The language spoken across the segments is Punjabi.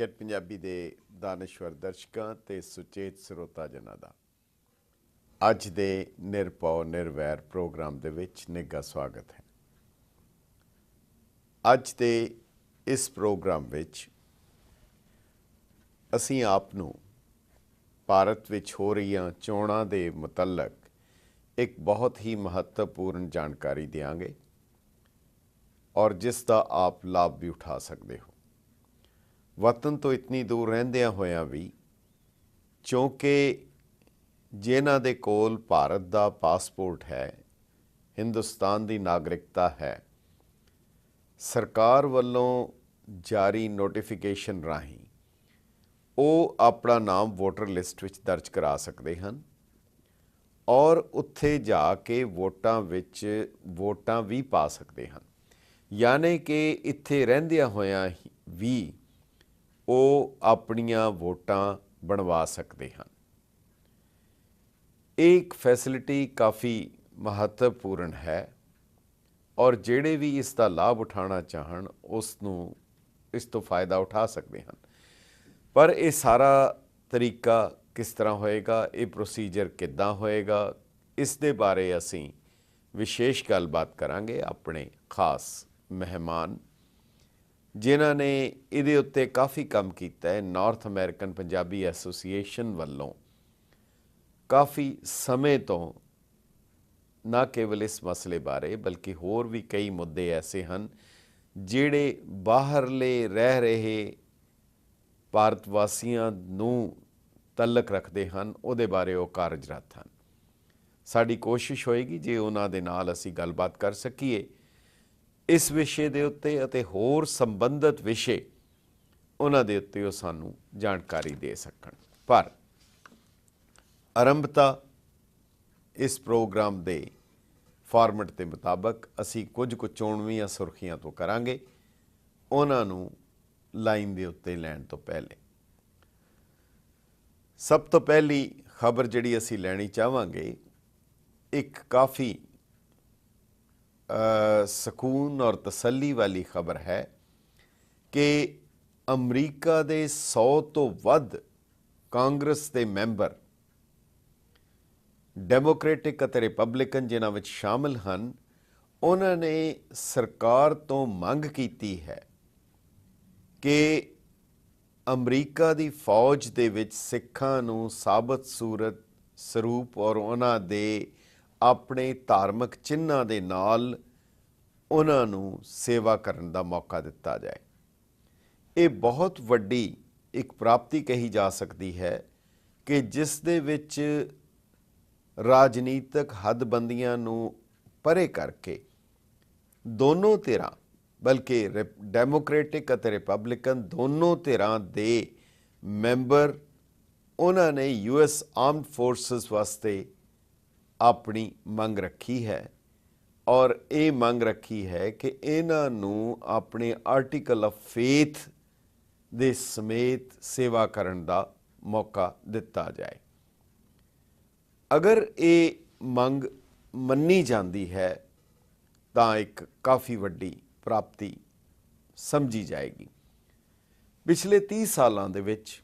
गेट पंजाबी दे दानश्वर दर्शकों ते सुचेत ਸਰੋਤਾ ਜਨਾਂ ਦਾ ਅੱਜ ਦੇ ਨਿਰਭਉ ਨਿਰਵੈਰ ਪ੍ਰੋਗਰਾਮ ਦੇ ਵਿੱਚ ਨਿੱਘਾ ਸਵਾਗਤ ਹੈ। ਅੱਜ ਦੇ ਇਸ ਪ੍ਰੋਗਰਾਮ ਵਿੱਚ ਅਸੀਂ ਆਪ ਨੂੰ ਭਾਰਤ ਵਿੱਚ ਹੋ ਰਹੀਆਂ ਚੋਣਾਂ ਦੇ ਮੁਤਲਕ ਇੱਕ ਬਹੁਤ ਹੀ ਮਹੱਤਵਪੂਰਨ ਜਾਣਕਾਰੀ ਦਿਆਂਗੇ ਔਰ ਜਿਸ ਦਾ ਆਪ ਲਾਭ ਵੀ ਉਠਾ ਸਕਦੇ ਹੋ। ਵਤਨ ਤੋਂ ਇਤਨੀ ਦੂਰ ਰਹਿੰਦਿਆਂ ਹੋਇਆਂ ਵੀ ਕਿਉਂਕਿ ਜਿਨ੍ਹਾਂ ਦੇ ਕੋਲ ਭਾਰਤ ਦਾ ਪਾਸਪੋਰਟ ਹੈ, ਹਿੰਦੁਸਤਾਨ ਦੀ ਨਾਗਰਿਕਤਾ ਹੈ, ਸਰਕਾਰ ਵੱਲੋਂ ਜਾਰੀ ਨੋਟੀਫਿਕੇਸ਼ਨ ਰਾਹੀਂ ਉਹ ਆਪਣਾ ਨਾਮ ਵੋਟਰ ਲਿਸਟ ਵਿੱਚ ਦਰਜ ਕਰਾ ਸਕਦੇ ਹਨ ਔਰ ਉੱਥੇ ਜਾ ਕੇ ਵੋਟਾਂ ਵਿੱਚ ਵੋਟਾਂ ਵੀ ਪਾ ਸਕਦੇ ਹਨ। ਯਾਨੀ ਕਿ ਇੱਥੇ ਰਹਿੰਦਿਆਂ ਹੋਇਆਂ ਵੀ ਉਹ ਆਪਣੀਆਂ ਵੋਟਾਂ ਬਣਵਾ ਸਕਦੇ ਹਨ। ਇਹ ਇੱਕ ਫੈਸਿਲਿਟੀ ਕਾਫੀ ਮਹੱਤਵਪੂਰਨ ਹੈ ਔਰ ਜਿਹੜੇ ਵੀ ਇਸ ਦਾ ਲਾਭ ਉਠਾਉਣਾ ਚਾਹਣ ਉਸ ਨੂੰ ਇਸ ਤੋਂ ਫਾਇਦਾ ਉਠਾ ਸਕਦੇ ਹਨ। ਪਰ ਇਹ ਸਾਰਾ ਤਰੀਕਾ ਕਿਸ ਤਰ੍ਹਾਂ ਹੋਏਗਾ, ਇਹ ਪ੍ਰੋਸੀਜਰ ਕਿੱਦਾਂ ਹੋਏਗਾ, ਇਸ ਦੇ ਬਾਰੇ ਅਸੀਂ ਵਿਸ਼ੇਸ਼ ਗੱਲਬਾਤ ਕਰਾਂਗੇ ਆਪਣੇ ਖਾਸ ਮਹਿਮਾਨ ਜਿਨ੍ਹਾਂ ਨੇ ਇਹਦੇ ਉੱਤੇ ਕਾਫੀ ਕੰਮ ਕੀਤਾ ਹੈ। ਨਾਰਥ ਅਮਰੀਕਨ ਪੰਜਾਬੀ ਐਸੋਸੀਏਸ਼ਨ ਵੱਲੋਂ ਕਾਫੀ ਸਮੇਂ ਤੋਂ ਨਾ ਕੇਵਲ ਇਸ ਮਸਲੇ ਬਾਰੇ ਬਲਕਿ ਹੋਰ ਵੀ ਕਈ ਮੁੱਦੇ ਐਸੇ ਹਨ ਜਿਹੜੇ ਬਾਹਰਲੇ ਰਹਿ ਰਹੇ ਭਾਰਤ ਵਾਸੀਆਂ ਨੂੰ ਤਲਕ ਰੱਖਦੇ ਹਨ, ਉਹਦੇ ਬਾਰੇ ਉਹ ਕਾਰਜਰਤ ਹਨ। ਸਾਡੀ ਕੋਸ਼ਿਸ਼ ਹੋਏਗੀ ਜੇ ਉਹਨਾਂ ਦੇ ਨਾਲ ਅਸੀਂ ਗੱਲਬਾਤ ਕਰ ਸਕੀਏ ਇਸ ਵਿਸ਼ੇ ਦੇ ਉੱਤੇ ਅਤੇ ਹੋਰ ਸੰਬੰਧਿਤ ਵਿਸ਼ੇ ਉਹਨਾਂ ਦੇ ਉੱਤੇ ਉਹ ਸਾਨੂੰ ਜਾਣਕਾਰੀ ਦੇ ਸਕਣ। ਪਰ ਆਰੰਭਤਾ ਇਸ ਪ੍ਰੋਗਰਾਮ ਦੇ ਫਾਰਮੈਟ ਦੇ ਮੁਤਾਬਕ ਅਸੀਂ ਕੁਝ ਕੁ ਚੋਣਵੀਆਂ ਸੁਰਖੀਆਂ ਤੋਂ ਕਰਾਂਗੇ, ਉਹਨਾਂ ਨੂੰ ਲਾਈਨ ਦੇ ਉੱਤੇ ਲੈਣ ਤੋਂ ਪਹਿਲੇ ਸਭ ਤੋਂ ਪਹਿਲੀ ਖਬਰ ਜਿਹੜੀ ਅਸੀਂ ਲੈਣੀ ਚਾਹਾਂਗੇ ਇੱਕ ਕਾਫੀ ਸਕੂਨ ਔਰ ਤਸੱਲੀ ਵਾਲੀ ਖਬਰ ਹੈ ਕਿ ਅਮਰੀਕਾ ਦੇ 100 ਤੋਂ ਵੱਧ ਕਾਂਗਰਸ ਦੇ ਮੈਂਬਰ ਡੈਮੋਕ੍ਰੈਟਿਕ ਅਤੇ ਰਿਪਬਲਿਕਨ ਜਿਨ੍ਹਾਂ ਵਿੱਚ ਸ਼ਾਮਲ ਹਨ, ਉਹਨਾਂ ਨੇ ਸਰਕਾਰ ਤੋਂ ਮੰਗ ਕੀਤੀ ਹੈ ਕਿ ਅਮਰੀਕਾ ਦੀ ਫੌਜ ਦੇ ਵਿੱਚ ਸਿੱਖਾਂ ਨੂੰ ਸਾਬਤ ਸੂਰਤ ਸਰੂਪ ਔਰ ਉਹਨਾਂ ਦੇ ਆਪਣੇ ਧਾਰਮਿਕ ਚਿੰਨ੍ਹਾਂ ਦੇ ਨਾਲ ਉਹਨਾਂ ਨੂੰ ਸੇਵਾ ਕਰਨ ਦਾ ਮੌਕਾ ਦਿੱਤਾ ਜਾਏ। ਇਹ ਬਹੁਤ ਵੱਡੀ ਇੱਕ ਪ੍ਰਾਪਤੀ ਕਹੀ ਜਾ ਸਕਦੀ ਹੈ ਕਿ ਜਿਸ ਦੇ ਵਿੱਚ ਰਾਜਨੀਤਿਕ ਹੱਦਬੰਦੀਆਂ ਨੂੰ ਪਰੇ ਕਰਕੇ ਦੋਨੋਂ ਧਿਰਾਂ ਬਲਕਿ ਡੈਮੋਕ੍ਰੈਟਿਕ ਅਤੇ ਰਿਪਬਲਿਕਨ ਦੋਨੋਂ ਧਿਰਾਂ ਦੇ ਮੈਂਬਰ ਉਹਨਾਂ ਨੇ US ਆਰਮਡ ਫੋਰਸਿਸ ਵਾਸਤੇ ਆਪਣੀ ਮੰਗ ਰੱਖੀ ਹੈ ਔਰ ਇਹ ਮੰਗ ਰੱਖੀ ਹੈ ਕਿ ਇਹਨਾਂ ਨੂੰ ਆਪਣੇ ਆਰਟੀਕਲ ਆਫ ਫੇਥ ਦੇ ਸਮੇਤ ਸੇਵਾ ਕਰਨ ਦਾ ਮੌਕਾ ਦਿੱਤਾ ਜਾਏ। ਅਗਰ ਇਹ ਮੰਗ ਮੰਨੀ ਜਾਂਦੀ ਹੈ ਤਾਂ ਇੱਕ ਕਾਫੀ ਵੱਡੀ ਪ੍ਰਾਪਤੀ ਸਮਝੀ ਜਾਏਗੀ। ਪਿਛਲੇ 30 ਸਾਲਾਂ ਦੇ ਵਿੱਚ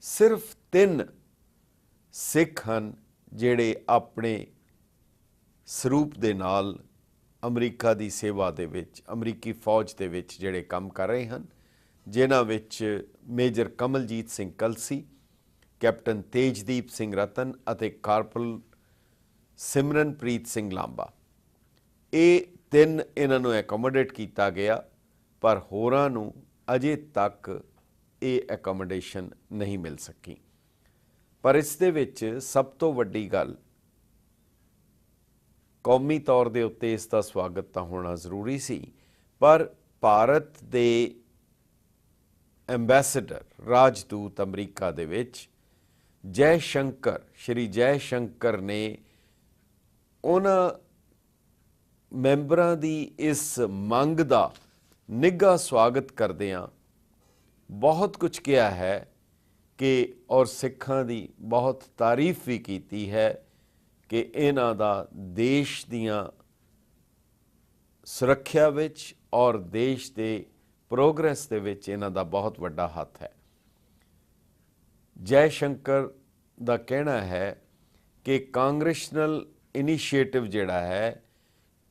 ਸਿਰਫ 3 ਸਿੱਖ ਹਨ ਜਿਹੜੇ ਆਪਣੇ ਸਰੂਪ ਦੇ ਨਾਲ ਅਮਰੀਕਾ ਦੀ ਸੇਵਾ ਦੇ ਵਿੱਚ ਅਮਰੀਕੀ ਫੌਜ ਦੇ ਵਿੱਚ ਜਿਹੜੇ ਕੰਮ ਕਰ ਰਹੇ ਹਨ, ਜਿਨ੍ਹਾਂ ਵਿੱਚ ਮੇਜਰ ਕਮਲਜੀਤ ਸਿੰਘ ਕਲਸੀ, ਕੈਪਟਨ ਤੇਜਦੀਪ ਸਿੰਘ ਰਤਨ ਅਤੇ ਕਾਰਪਲ ਸਿਮਰਨਪ੍ਰੀਤ ਸਿੰਘ ਲਾਂਬਾ। ਇਹ 3 ਇਹਨਾਂ ਨੂੰ ਐਕੋਮੋਡੇਟ ਕੀਤਾ ਗਿਆ ਪਰ ਹੋਰਾਂ ਨੂੰ ਅਜੇ ਤੱਕ ਇਹ ਐਕੋਮੋਡੇਸ਼ਨ ਨਹੀਂ ਮਿਲ ਸਕੀ। ਪਰ ਇਸ ਦੇ ਵਿੱਚ ਸਭ ਤੋਂ ਵੱਡੀ ਗੱਲ ਕੌਮੀ ਤੌਰ ਦੇ ਉੱਤੇ ਇਸ ਦਾ ਸਵਾਗਤ ਤਾਂ ਹੋਣਾ ਜ਼ਰੂਰੀ ਸੀ, ਪਰ ਭਾਰਤ ਦੇ ਐਂਬੈਸਡਰ ਰਾਜਦੂਤ ਅਮਰੀਕਾ ਦੇ ਵਿੱਚ ਜੈ ਸ਼ੰਕਰ, ਸ਼੍ਰੀ ਜੈ ਸ਼ੰਕਰ ਨੇ ਉਹਨਾਂ ਮੈਂਬਰਾਂ ਦੀ ਇਸ ਮੰਗ ਦਾ ਨਿੱਘਾ ਸਵਾਗਤ ਕਰਦਿਆਂ ਬਹੁਤ ਕੁਝ ਕਿਹਾ ਹੈ ਕਿ ਔਰ ਸਿੱਖਾਂ ਦੀ ਬਹੁਤ ਤਾਰੀਫ ਵੀ ਕੀਤੀ ਹੈ ਕਿ ਇਹਨਾਂ ਦਾ ਦੇਸ਼ ਦੀਆਂ ਸੁਰੱਖਿਆ ਵਿੱਚ ਔਰ ਦੇਸ਼ ਦੇ ਪ੍ਰੋਗਰੈਸ ਦੇ ਵਿੱਚ ਇਹਨਾਂ ਦਾ ਬਹੁਤ ਵੱਡਾ ਹੱਥ ਹੈ। ਜੈ ਸ਼ੰਕਰ ਦਾ ਕਹਿਣਾ ਹੈ ਕਿ ਕਾਂਗਰੈਸ਼ਨਲ ਇਨੀਸ਼ੀਏਟਿਵ ਜਿਹੜਾ ਹੈ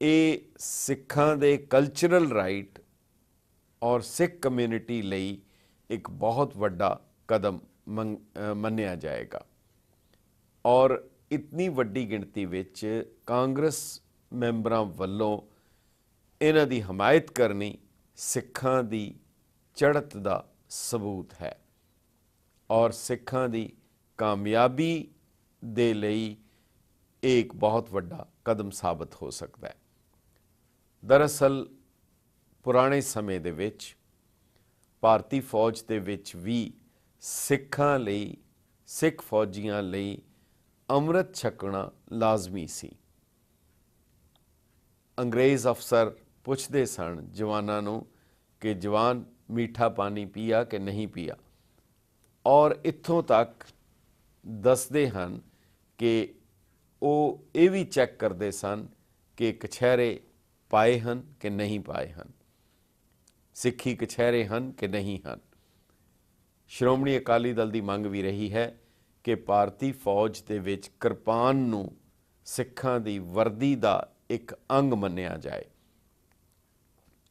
ਇਹ ਸਿੱਖਾਂ ਦੇ ਕਲਚਰਲ ਰਾਈਟ ਔਰ ਸਿੱਖ ਕਮਿਊਨਿਟੀ ਲਈ ਇੱਕ ਬਹੁਤ ਵੱਡਾ ਕਦਮ ਮੰਨਿਆ ਜਾਏਗਾ ਔਰ ਇਤਨੀ ਵੱਡੀ ਗਿਣਤੀ ਵਿੱਚ ਕਾਂਗਰਸ ਮੈਂਬਰਾਂ ਵੱਲੋਂ ਇਹਨਾਂ ਦੀ ਹਮਾਇਤ ਕਰਨੀ ਸਿੱਖਾਂ ਦੀ ਚੜ੍ਹਤ ਦਾ ਸਬੂਤ ਹੈ ਔਰ ਸਿੱਖਾਂ ਦੀ ਕਾਮਯਾਬੀ ਦੇ ਲਈ ਇਹ ਇੱਕ ਬਹੁਤ ਵੱਡਾ ਕਦਮ ਸਾਬਤ ਹੋ ਸਕਦਾ ਹੈ। ਦਰਅਸਲ ਪੁਰਾਣੇ ਸਮੇਂ ਦੇ ਵਿੱਚ ਭਾਰਤੀ ਫੌਜ ਦੇ ਵਿੱਚ ਵੀ ਸਿੱਖਾਂ ਲਈ, ਸਿੱਖ ਫੌਜੀਆਂ ਲਈ ਅੰਮ੍ਰਿਤ ਛਕਣਾ ਲਾਜ਼ਮੀ ਸੀ। ਅੰਗਰੇਜ਼ ਅਫਸਰ ਪੁੱਛਦੇ ਸਨ ਜਵਾਨਾਂ ਨੂੰ ਕਿ ਜਵਾਨ ਮੀਠਾ ਪਾਣੀ ਪੀਆ ਕਿ ਨਹੀਂ ਪੀਆ, ਔਰ ਇੱਥੋਂ ਤੱਕ ਦੱਸਦੇ ਹਨ ਕਿ ਉਹ ਇਹ ਵੀ ਚੈੱਕ ਕਰਦੇ ਸਨ ਕਿ ਕਛਹਿਰੇ ਪਾਏ ਹਨ ਕਿ ਨਹੀਂ ਪਾਏ ਹਨ, ਸਿੱਖੀ ਕਛਹਿਰੇ ਹਨ ਕਿ ਨਹੀਂ ਹਨ। ਸ਼੍ਰੋਮਣੀ ਅਕਾਲੀ ਦਲ ਦੀ ਮੰਗ ਵੀ ਰਹੀ ਹੈ ਕਿ ਭਾਰਤੀ ਫੌਜ ਦੇ ਵਿੱਚ ਕਿਰਪਾਨ ਨੂੰ ਸਿੱਖਾਂ ਦੀ ਵਰਦੀ ਦਾ ਇੱਕ ਅੰਗ ਮੰਨਿਆ ਜਾਏ,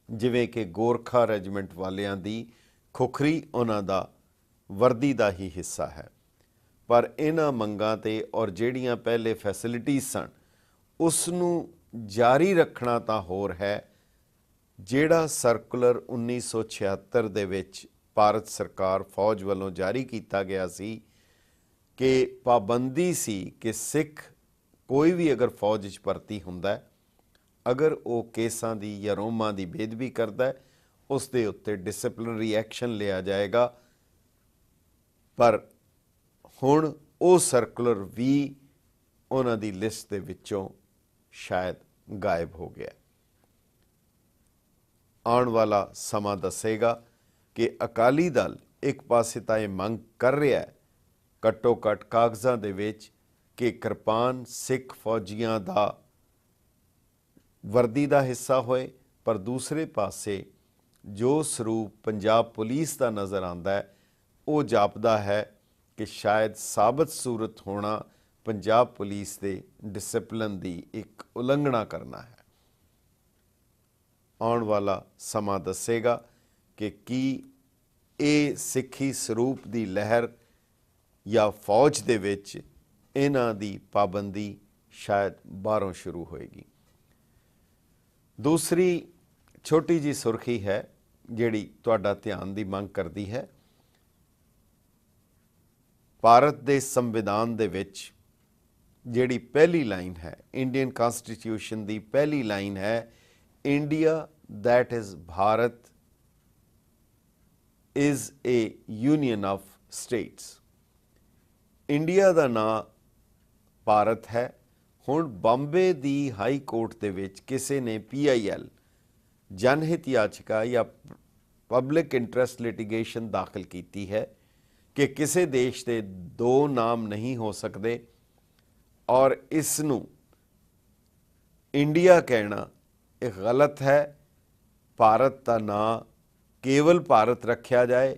ਜਿਵੇਂ ਕਿ ਗੋਰਖਾ ਰੈਜੀਮੈਂਟ ਵਾਲਿਆਂ ਦੀ ਖੁਖਰੀ ਉਹਨਾਂ ਦਾ ਵਰਦੀ ਦਾ ਹੀ ਹਿੱਸਾ ਹੈ। ਪਰ ਇਹਨਾਂ ਮੰਗਾਂ 'ਤੇ ਔਰ ਜਿਹੜੀਆਂ ਪਹਿਲੇ ਫੈਸਿਲਿਟੀਜ਼ ਸਨ ਉਸ ਨੂੰ ਜਾਰੀ ਰੱਖਣਾ ਤਾਂ ਹੋਰ ਹੈ। ਜਿਹੜਾ ਸਰਕੂਲਰ 1976 ਦੇ ਵਿੱਚ ਭਾਰਤ ਸਰਕਾਰ ਫੌਜ ਵੱਲੋਂ ਜਾਰੀ ਕੀਤਾ ਗਿਆ ਸੀ ਕਿ ਪਾਬੰਦੀ ਸੀ ਕਿ ਸਿੱਖ ਕੋਈ ਵੀ ਅਗਰ ਫੌਜ 'ਚ ਭਰਤੀ ਹੁੰਦਾ, ਅਗਰ ਉਹ ਕੇਸਾਂ ਦੀ ਜਾਂ ਰੋਮਾਂ ਦੀ ਬੇਅਦਬੀ ਕਰਦਾ ਉਸ ਦੇ ਉੱਤੇ ਡਿਸਪਲਿਨਰੀ ਐਕਸ਼ਨ ਲਿਆ ਜਾਏਗਾ। ਪਰ ਹੁਣ ਉਹ ਸਰਕੂਲਰ ਵੀ ਉਹਨਾਂ ਦੀ ਲਿਸਟ ਦੇ ਵਿੱਚੋਂ ਸ਼ਾਇਦ ਗਾਇਬ ਹੋ ਗਿਆ। ਆਉਣ ਵਾਲਾ ਸਮਾਂ ਦੱਸੇਗਾ ਕਿ ਅਕਾਲੀ ਦਲ ਇੱਕ ਪਾਸੇ ਤਾਂ ਇਹ ਮੰਗ ਕਰ ਰਿਹਾ ਹੈ ਘੱਟੋ ਘੱਟ ਕਾਗਜ਼ਾਂ ਦੇ ਵਿੱਚ ਕਿ ਕਿਰਪਾਨ ਸਿੱਖ ਫੌਜੀਆਂ ਦਾ ਵਰਦੀ ਦਾ ਹਿੱਸਾ ਹੋਏ, ਪਰ ਦੂਸਰੇ ਪਾਸੇ ਜੋ ਸਰੂਪ ਪੰਜਾਬ ਪੁਲਿਸ ਦਾ ਨਜ਼ਰ ਆਉਂਦਾ ਹੈ ਉਹ ਜਾਪਦਾ ਹੈ ਕਿ ਸ਼ਾਇਦ ਸਾਬਤ ਸੂਰਤ ਹੋਣਾ ਪੰਜਾਬ ਪੁਲਿਸ ਦੇ ਡਿਸਪਲਿਨ ਦੀ ਇੱਕ ਉਲੰਘਣਾ ਕਰਨਾ ਹੈ। ਆਉਣ ਵਾਲਾ ਸਮਾਂ ਦੱਸੇਗਾ ਕਿ ਕੀ ਇਹ ਸਿੱਖੀ ਸਰੂਪ ਦੀ ਲਹਿਰ ਜਾਂ ਫੌਜ ਦੇ ਵਿੱਚ ਇਹਨਾਂ ਦੀ ਪਾਬੰਦੀ ਸ਼ਾਇਦ ਬਾਹਰੋਂ ਸ਼ੁਰੂ ਹੋਏਗੀ। ਦੂਸਰੀ ਛੋਟੀ ਜੀ ਸੁਰਖੀ ਹੈ ਜਿਹੜੀ ਤੁਹਾਡਾ ਧਿਆਨ ਦੀ ਮੰਗ ਕਰਦੀ ਹੈ। ਭਾਰਤ ਦੇ ਸੰਵਿਧਾਨ ਦੇ ਵਿੱਚ ਜਿਹੜੀ ਪਹਿਲੀ ਲਾਈਨ ਹੈ, ਇੰਡੀਅਨ ਕਨਸਟੀਟਿਊਸ਼ਨ ਦੀ ਪਹਿਲੀ ਲਾਈਨ ਹੈ, India that is Bharat is a union of states। India ਦਾ ਨਾਂ ਭਾਰਤ ਹੈ। ਹੁਣ ਬੰਬੇ ਦੀ ਹਾਈ ਕੋਰਟ ਦੇ ਵਿੱਚ ਕਿਸੇ ਨੇ PIL ਜਨਹਿਤ ਯਾਚਕਾ ਜਾਂ ਪਬਲਿਕ ਇੰਟਰਸਟ ਲਿਟੀਗੇਸ਼ਨ ਦਾਖਲ ਕੀਤੀ ਹੈ ਕਿ ਕਿਸੇ ਦੇਸ਼ ਦੇ ਦੋ ਨਾਮ ਨਹੀਂ ਹੋ ਸਕਦੇ ਔਰ ਇਸ ਨੂੰ ਇੰਡੀਆ ਕਹਿਣਾ ਇਹ ਗਲਤ ਹੈ। ਭਾਰਤ ਦਾ ਨਾਂ ਕੇਵਲ ਭਾਰਤ ਰੱਖਿਆ ਜਾਏ,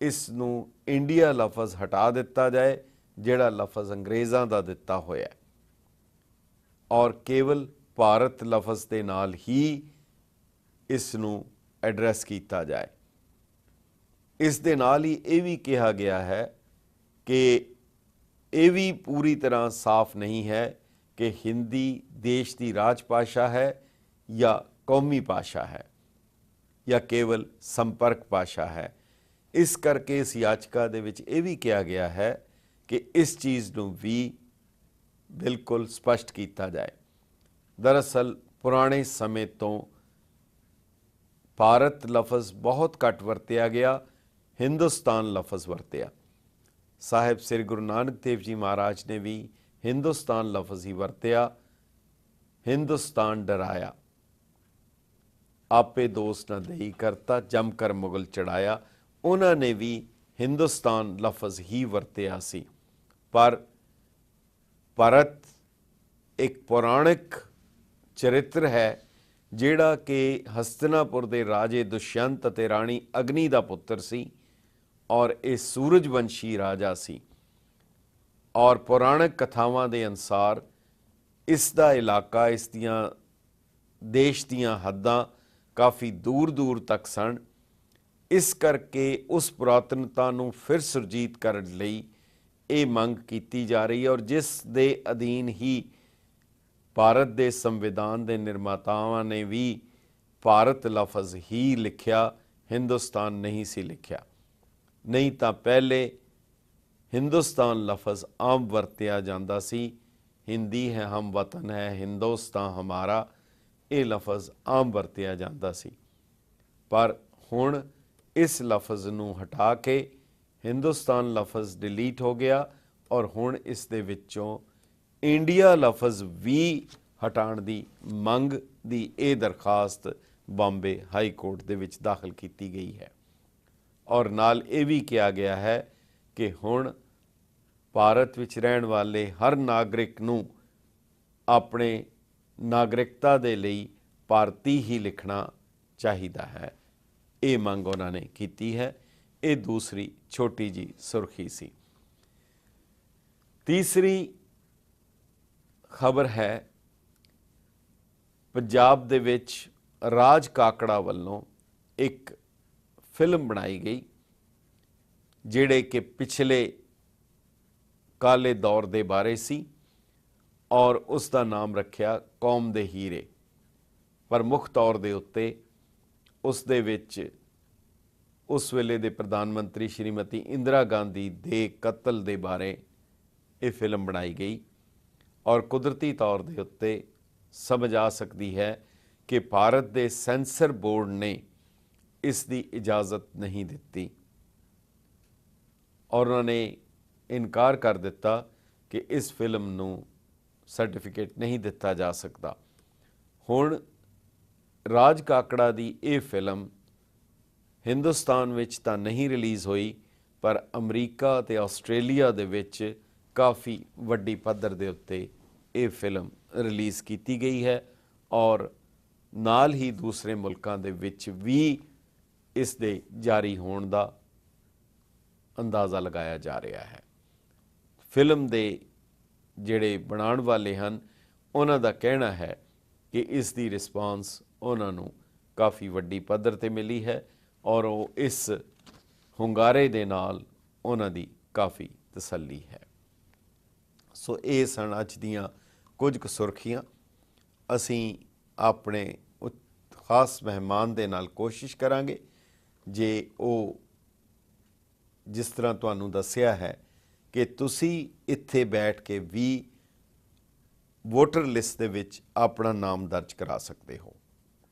ਇਸ ਨੂੰ ਇੰਡੀਆ ਲਫ਼ਜ਼ ਹਟਾ ਦਿੱਤਾ ਜਾਏ ਜਿਹੜਾ ਲਫ਼ਜ਼ ਅੰਗਰੇਜ਼ਾਂ ਦਾ ਦਿੱਤਾ ਹੋਇਆ ਔਰ ਕੇਵਲ ਭਾਰਤ ਲਫ਼ਜ਼ ਦੇ ਨਾਲ ਹੀ ਇਸ ਨੂੰ ਐਡਰੈਸ ਕੀਤਾ ਜਾਏ। ਇਸ ਦੇ ਨਾਲ ਹੀ ਇਹ ਵੀ ਕਿਹਾ ਗਿਆ ਹੈ ਕਿ ਇਹ ਵੀ ਪੂਰੀ ਤਰ੍ਹਾਂ ਸਾਫ਼ ਨਹੀਂ ਹੈ ਕਿ ਹਿੰਦੀ ਦੇਸ਼ ਦੀ ਰਾਜ ਭਾਸ਼ਾ ਹੈ ਜਾਂ ਕੌਮੀ ਭਾਸ਼ਾ ਹੈ ਜਾਂ ਕੇਵਲ ਸੰਪਰਕ ਭਾਸ਼ਾ ਹੈ। ਇਸ ਕਰਕੇ ਇਸ ਯਾਚਕਾ ਦੇ ਵਿੱਚ ਇਹ ਵੀ ਕਿਹਾ ਗਿਆ ਹੈ ਕਿ ਇਸ ਚੀਜ਼ ਨੂੰ ਵੀ ਬਿਲਕੁਲ ਸਪਸ਼ਟ ਕੀਤਾ ਜਾਏ। ਦਰਅਸਲ ਪੁਰਾਣੇ ਸਮੇਂ ਤੋਂ ਭਾਰਤ ਲਫ਼ਜ਼ ਬਹੁਤ ਘੱਟ ਵਰਤਿਆ ਗਿਆ, ਹਿੰਦੁਸਤਾਨ ਲਫ਼ਜ਼ ਵਰਤਿਆ। ਸਾਹਿਬ ਸ੍ਰੀ ਗੁਰੂ ਨਾਨਕ ਦੇਵ ਜੀ ਮਹਾਰਾਜ ਨੇ ਵੀ ਹਿੰਦੁਸਤਾਨ ਲਫ਼ਜ਼ ਹੀ ਵਰਤਿਆ। ਹਿੰਦੁਸਤਾਨ ਡਰਾਇਆ, ਆਪੇ ਦੋਸਤ ਨਾ ਦੇਈ ਕਰਤਾ, ਜਮ ਕਰ ਮੁਗਲ ਚੜਾਇਆ। ਉਹਨਾਂ ਨੇ ਵੀ ਹਿੰਦੁਸਤਾਨ ਲਫ਼ਜ਼ ਹੀ ਵਰਤਿਆ ਸੀ। ਪਰ ਭਾਰਤ ਇੱਕ ਪੌਰਾਣਿਕ ਚਰਿੱਤਰ ਹੈ ਜਿਹੜਾ ਕਿ ਹਸਤਿਨਾਪੁਰ ਦੇ ਰਾਜੇ ਦੁਸ਼ਯੰਤ ਅਤੇ ਰਾਣੀ ਅਗਨੀ ਦਾ ਪੁੱਤਰ ਸੀ ਔਰ ਇਹ ਸੂਰਜਵੰਸ਼ੀ ਰਾਜਾ ਸੀ। ਔਰ ਪੁਰਾਣਕ ਕਥਾਵਾਂ ਦੇ ਅਨੁਸਾਰ ਇਸ ਦਾ ਇਲਾਕਾ, ਇਸ ਦੀਆਂ ਦੇਸ਼ ਦੀਆਂ ਹੱਦਾਂ ਕਾਫੀ ਦੂਰ ਦੂਰ ਤੱਕ ਸਨ। ਇਸ ਕਰਕੇ ਉਸ ਪੁਰਾਤਨਤਾ ਨੂੰ ਫਿਰ ਸੁਰਜੀਤ ਕਰਨ ਲਈ ਇਹ ਮੰਗ ਕੀਤੀ ਜਾ ਰਹੀ ਹੈ, ਔਰ ਜਿਸ ਦੇ ਅਧੀਨ ਹੀ ਭਾਰਤ ਦੇ ਸੰਵਿਧਾਨ ਦੇ ਨਿਰਮਾਤਾਵਾਂ ਨੇ ਵੀ ਭਾਰਤ ਲਫ਼ਜ਼ ਹੀ ਲਿਖਿਆ, ਹਿੰਦੁਸਤਾਨ ਨਹੀਂ ਸੀ ਲਿਖਿਆ। ਨਹੀਂ ਤਾਂ ਪਹਿਲੇ ਹਿੰਦੁਸਤਾਨ ਲਫ਼ਜ਼ ਆਮ ਵਰਤਿਆ ਜਾਂਦਾ ਸੀ। ਹਿੰਦੀ ਹੈ ਹਮ ਵਤਨ ਹੈ, ਹਿੰਦੁਸਤਾਨ ਹਮਾਰਾ, ਇਹ ਲਫ਼ਜ਼ ਆਮ ਵਰਤਿਆ ਜਾਂਦਾ ਸੀ। ਪਰ ਹੁਣ ਇਸ ਲਫ਼ਜ਼ ਨੂੰ ਹਟਾ ਕੇ ਹਿੰਦੁਸਤਾਨ ਲਫ਼ਜ਼ ਡਿਲੀਟ ਹੋ ਗਿਆ ਔਰ ਹੁਣ ਇਸ ਦੇ ਵਿੱਚੋਂ ਇੰਡੀਆ ਲਫ਼ਜ਼ ਵੀ ਹਟਾਉਣ ਦੀ ਮੰਗ ਦੀ ਇਹ ਦਰਖਾਸਤ ਬੰਬੇ ਹਾਈ ਕੋਰਟ ਦੇ ਵਿੱਚ ਦਾਖਲ ਕੀਤੀ ਗਈ ਹੈ। ਔਰ ਨਾਲ ਇਹ ਵੀ ਕਿਹਾ ਗਿਆ ਹੈ ਕਿ ਹੁਣ ਭਾਰਤ ਵਿੱਚ ਰਹਿਣ ਵਾਲੇ ਹਰ ਨਾਗਰਿਕ ਨੂੰ ਆਪਣੇ ਨਾਗਰਿਕਤਾ ਦੇ ਲਈ ਭਾਰਤੀ ਹੀ ਲਿਖਣਾ ਚਾਹੀਦਾ ਹੈ। ਇਹ ਮੰਗ ਉਹਨਾਂ ਨੇ ਕੀਤੀ ਹੈ। ਇਹ ਦੂਸਰੀ ਛੋਟੀ ਜੀ ਸੁਰਖੀ ਸੀ। ਤੀਸਰੀ ਖਬਰ ਹੈ ਪੰਜਾਬ ਦੇ ਵਿੱਚ ਰਾਜ ਕਾਕੜਾ ਵੱਲੋਂ ਇੱਕ ਫਿਲਮ ਬਣਾਈ ਗਈ ਜਿਹੜੇ ਕਿ ਪਿਛਲੇ ਕਾਲੇ ਦੌਰ ਦੇ ਬਾਰੇ ਸੀ ਔਰ ਉਸ ਦਾ ਨਾਮ ਰੱਖਿਆ ਕੌਮ ਦੇ ਹੀਰੇ। ਪਰ ਮੁੱਖ ਤੌਰ ਦੇ ਉੱਤੇ ਉਸ ਦੇ ਵਿੱਚ ਉਸ ਵੇਲੇ ਦੇ ਪ੍ਰਧਾਨ ਮੰਤਰੀ ਸ਼੍ਰੀਮਤੀ ਇੰਦਰਾ ਗਾਂਧੀ ਦੇ ਕਤਲ ਦੇ ਬਾਰੇ ਇਹ ਫਿਲਮ ਬਣਾਈ ਗਈ ਔਰ ਕੁਦਰਤੀ ਤੌਰ ਦੇ ਉੱਤੇ ਸਮਝ ਆ ਸਕਦੀ ਹੈ ਕਿ ਭਾਰਤ ਦੇ ਸੈਂਸਰ ਬੋਰਡ ਨੇ ਇਸ ਦੀ ਇਜਾਜ਼ਤ ਨਹੀਂ ਦਿੱਤੀ ਔਰ ਉਹਨਾਂ ਨੇ ਇਨਕਾਰ ਕਰ ਦਿੱਤਾ ਕਿ ਇਸ ਫਿਲਮ ਨੂੰ ਸਰਟੀਫਿਕੇਟ ਨਹੀਂ ਦਿੱਤਾ ਜਾ ਸਕਦਾ। ਹੁਣ ਰਾਜ ਕਾਕੜਾ ਦੀ ਇਹ ਫਿਲਮ ਹਿੰਦੁਸਤਾਨ ਵਿੱਚ ਤਾਂ ਨਹੀਂ ਰਿਲੀਜ਼ ਹੋਈ, ਪਰ ਅਮਰੀਕਾ ਅਤੇ ਆਸਟ੍ਰੇਲੀਆ ਦੇ ਵਿੱਚ ਕਾਫੀ ਵੱਡੀ ਪੱਧਰ ਦੇ ਉੱਤੇ ਇਹ ਫਿਲਮ ਰਿਲੀਜ਼ ਕੀਤੀ ਗਈ ਹੈ ਔਰ ਨਾਲ ਹੀ ਦੂਸਰੇ ਮੁਲਕਾਂ ਦੇ ਵਿੱਚ ਵੀ ਇਸ ਦੇ ਜਾਰੀ ਹੋਣ ਦਾ ਅੰਦਾਜ਼ਾ ਲਗਾਇਆ ਜਾ ਰਿਹਾ ਹੈ। ਫਿਲਮ ਦੇ ਜਿਹੜੇ ਬਣਾਉਣ ਵਾਲੇ ਹਨ ਉਹਨਾਂ ਦਾ ਕਹਿਣਾ ਹੈ ਕਿ ਇਸ ਦੀ ਰਿਸਪਾਂਸ ਉਹਨਾਂ ਨੂੰ ਕਾਫੀ ਵੱਡੀ ਪੱਧਰ ਤੇ ਮਿਲੀ ਹੈ ਔਰ ਉਹ ਇਸ ਹੁੰਗਾਰੇ ਦੇ ਨਾਲ ਉਹਨਾਂ ਦੀ ਕਾਫੀ ਤਸੱਲੀ ਹੈ। ਸੋ ਇਹ ਸਨ ਅੱਜ ਦੀਆਂ ਕੁਝ ਕੁ ਸੁਰਖੀਆਂ। ਅਸੀਂ ਆਪਣੇ ਖਾਸ ਮਹਿਮਾਨ ਦੇ ਨਾਲ ਕੋਸ਼ਿਸ਼ ਕਰਾਂਗੇ ਜੇ ਉਹ ਜਿਸ ਤਰ੍ਹਾਂ ਤੁਹਾਨੂੰ ਦੱਸਿਆ ਹੈ ਕਿ ਤੁਸੀਂ ਇੱਥੇ ਬੈਠ ਕੇ ਵੀ ਵੋਟਰ ਲਿਸਟ ਦੇ ਵਿੱਚ ਆਪਣਾ ਨਾਮ ਦਰਜ ਕਰਾ ਸਕਦੇ ਹੋ।